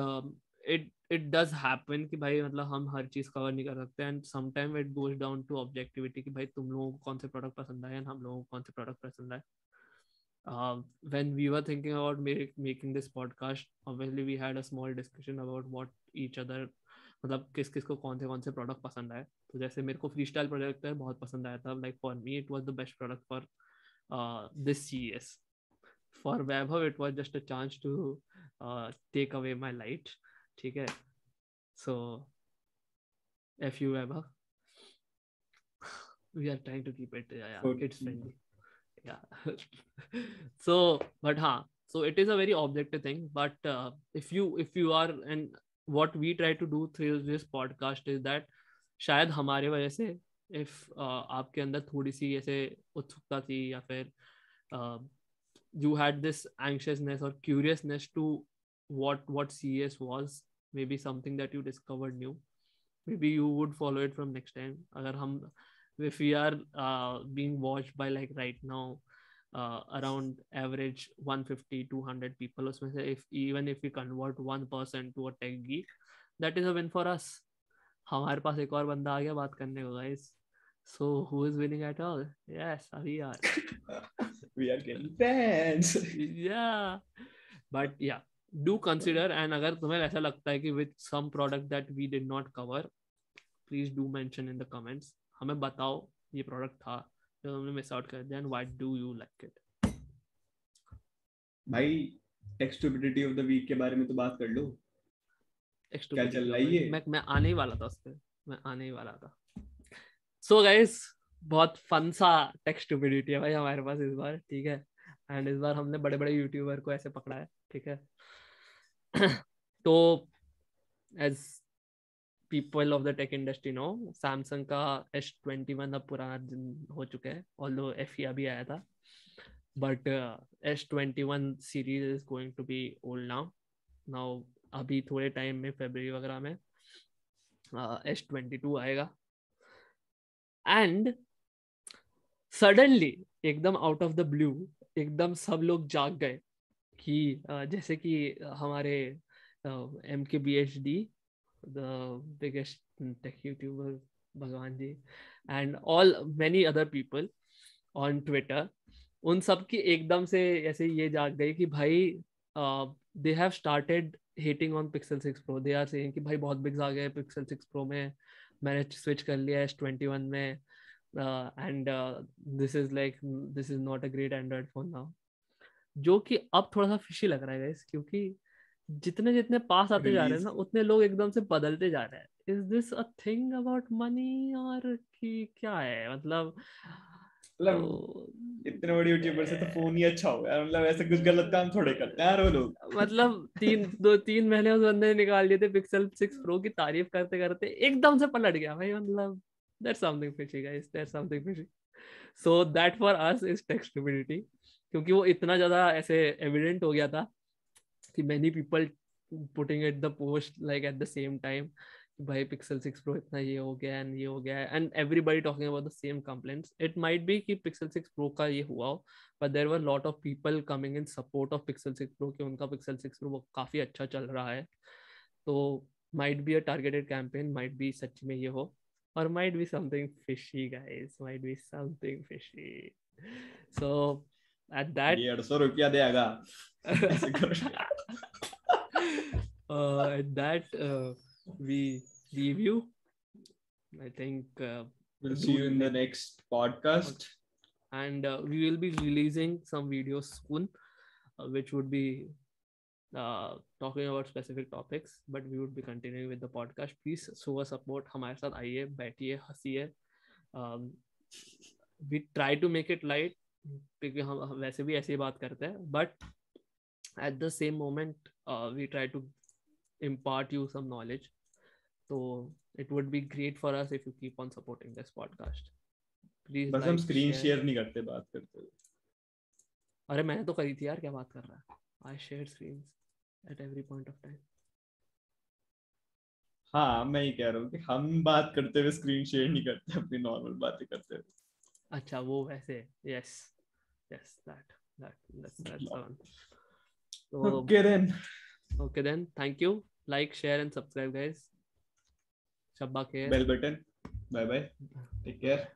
इट डज हैपन कि भाई मतलब हम हर चीज कवर नहीं कर सकते and sometime it goes down to objectivity कि भाई तुम लोगों को कौन से प्रोडक्ट पसंद आए एंड हम लोगों को कौन से प्रोडक्ट पसंद आए. When we were thinking about making this podcast, obviously we had a small discussion about what each other, मतलब किस किस को कौन से प्रोडक्ट पसंद आए. तो जैसे मेरे को फ्री स्टाइल प्रोजेक्टर बहुत पसंद आया था. Like for me it was the best product for this CES. For Vaibhav it was just a chance to take away my light. ठीक है, so F you Vaibhav, we are trying to keep it kids friendly. Yeah. So but so it is a very objective thing, but if you are, and what we try to do through this podcast is that शायद हमारे वजह से if आपके अंदर थोड़ी सी ऐसे उत्सुकता थी या फिर you had this anxiousness or curiousness to what CES was, maybe something that you discovered new, maybe you would follow it from next time. अगर हम, if we are being watched by like right now around average 150-200 people, उसमें से even if we convert 1% to a tech geek, that is a win for us. हमारे पास एक और बंदा आ गया बात करने को, guys. So who is winning at all? Yes, we are. We are getting fans. Yeah, but yeah, do consider. And अगर तुम्हें ऐसा लगता है कि with some product that we did not cover, please do mention in the comments. हमें बताओ ये प्रोडक्ट था जो हमने मिस आउट कर दिया and why do you like it. भाई tech stupidity of the week के बारे में तो बात कर लो. क्या चल रहा है ये? मैं आने ही वाला था उस पे, मैं आने ही वाला था. सो गाइस, बहुत फन सा टेक स्टुपिडिटी है भाई हमारे पास इस बार. ठीक है, एंड इस बार हमने बड़े बड़े यूट्यूबर को ऐसे पकड़ा है. ठीक है. तो as people of the tech industry know, Samsung का S21 अब पुराना दिन हो चुका है, although FE अभी आया था, but S21 series is going to be old now. अभी थोड़े टाइम में फरवरी वगैरह में S22 आएगा. एंड सडनली एकदम आउट ऑफ द ब्लू एकदम सब लोग जाग गए कि जैसे कि हमारे MKBHD, the biggest tech YouTuber, भगवान जी, and all many other people on Twitter, उन सब की एकदम से ऐसे ये जाग गई कि भाई they have started hating on Pixel 6 Pro. they are saying कि भाई बहुत बिग्स आ गए Pixel 6 Pro में, मैंने स्विच कर लिया S21 में, and this is not a great Android phone now. जो कि अब थोड़ा सा फिशी लग रहा है guys, क्योंकि जितने जितने पास आते जा रहे हैं ना उतने लोग एकदम से बदलते जा रहे हैं. Is this a thing about money और कि क्या है मतलब? मतलब इतने बड़े यूट्यूबर से तो फोन ही अच्छा हो गया, मतलब ऐसे कुछ गलत काम थोड़े करते हैं यार वो लोग। मतलब 3 महीने उस बंदे ने निकाल लिए थे पिक्सल 6 प्रो की तारीफ करते करते, एकदम से पलट गया भाई। मतलब that's something fishy guys, that's something fishy. So that for us is tech stupidity, क्योंकि वो इतना ज्यादा ऐसे एविडेंट हो गया था कि many people putting it the post like at the same time, भाई Pixel 6 Pro इतना ये हो गया and ये हो गया and everybody talking about the same complaints. It might be कि Pixel 6 Pro का ये हुआ हो, but there were a lot of people coming in support of Pixel 6 Pro कि उनका Pixel 6 Pro वो काफी अच्छा चल रहा है। तो might be a targeted campaign, might be सच में ये हो, or might be something fishy guys, might be something fishy. So at that 150 रुपया देगा ऐसे करो। at that we leave you. I think We'll see you in the next podcast. And we will be releasing some videos soon, which would be talking about specific topics, but we would be continuing with the podcast. Please show us support. हमारे साथ आइए, बैठिए, हंसिए. We try to make it light क्योंकि हम वैसे भी ऐसे ही बात करते हैं, but at the same moment we try to impart you some knowledge. So it would be great for us if you keep on supporting this podcast. Please बस like, हम स्क्रीन share. शेयर नहीं करते बात करते हुए। अरे मैंने तो करी थी यार, क्या बात कर रहा है? I shared screens at every point of time. हाँ मैं ही कह रहा हूँ कि हम बात करते हुए स्क्रीन शेयर नहीं करते, अपनी नॉर्मल बातें करते हुए। अच्छा वो वैसे, yes that's the one. So okay then, thank you. Like, share and subscribe guys. Shabba khair. Bell button. Bye bye. Take care.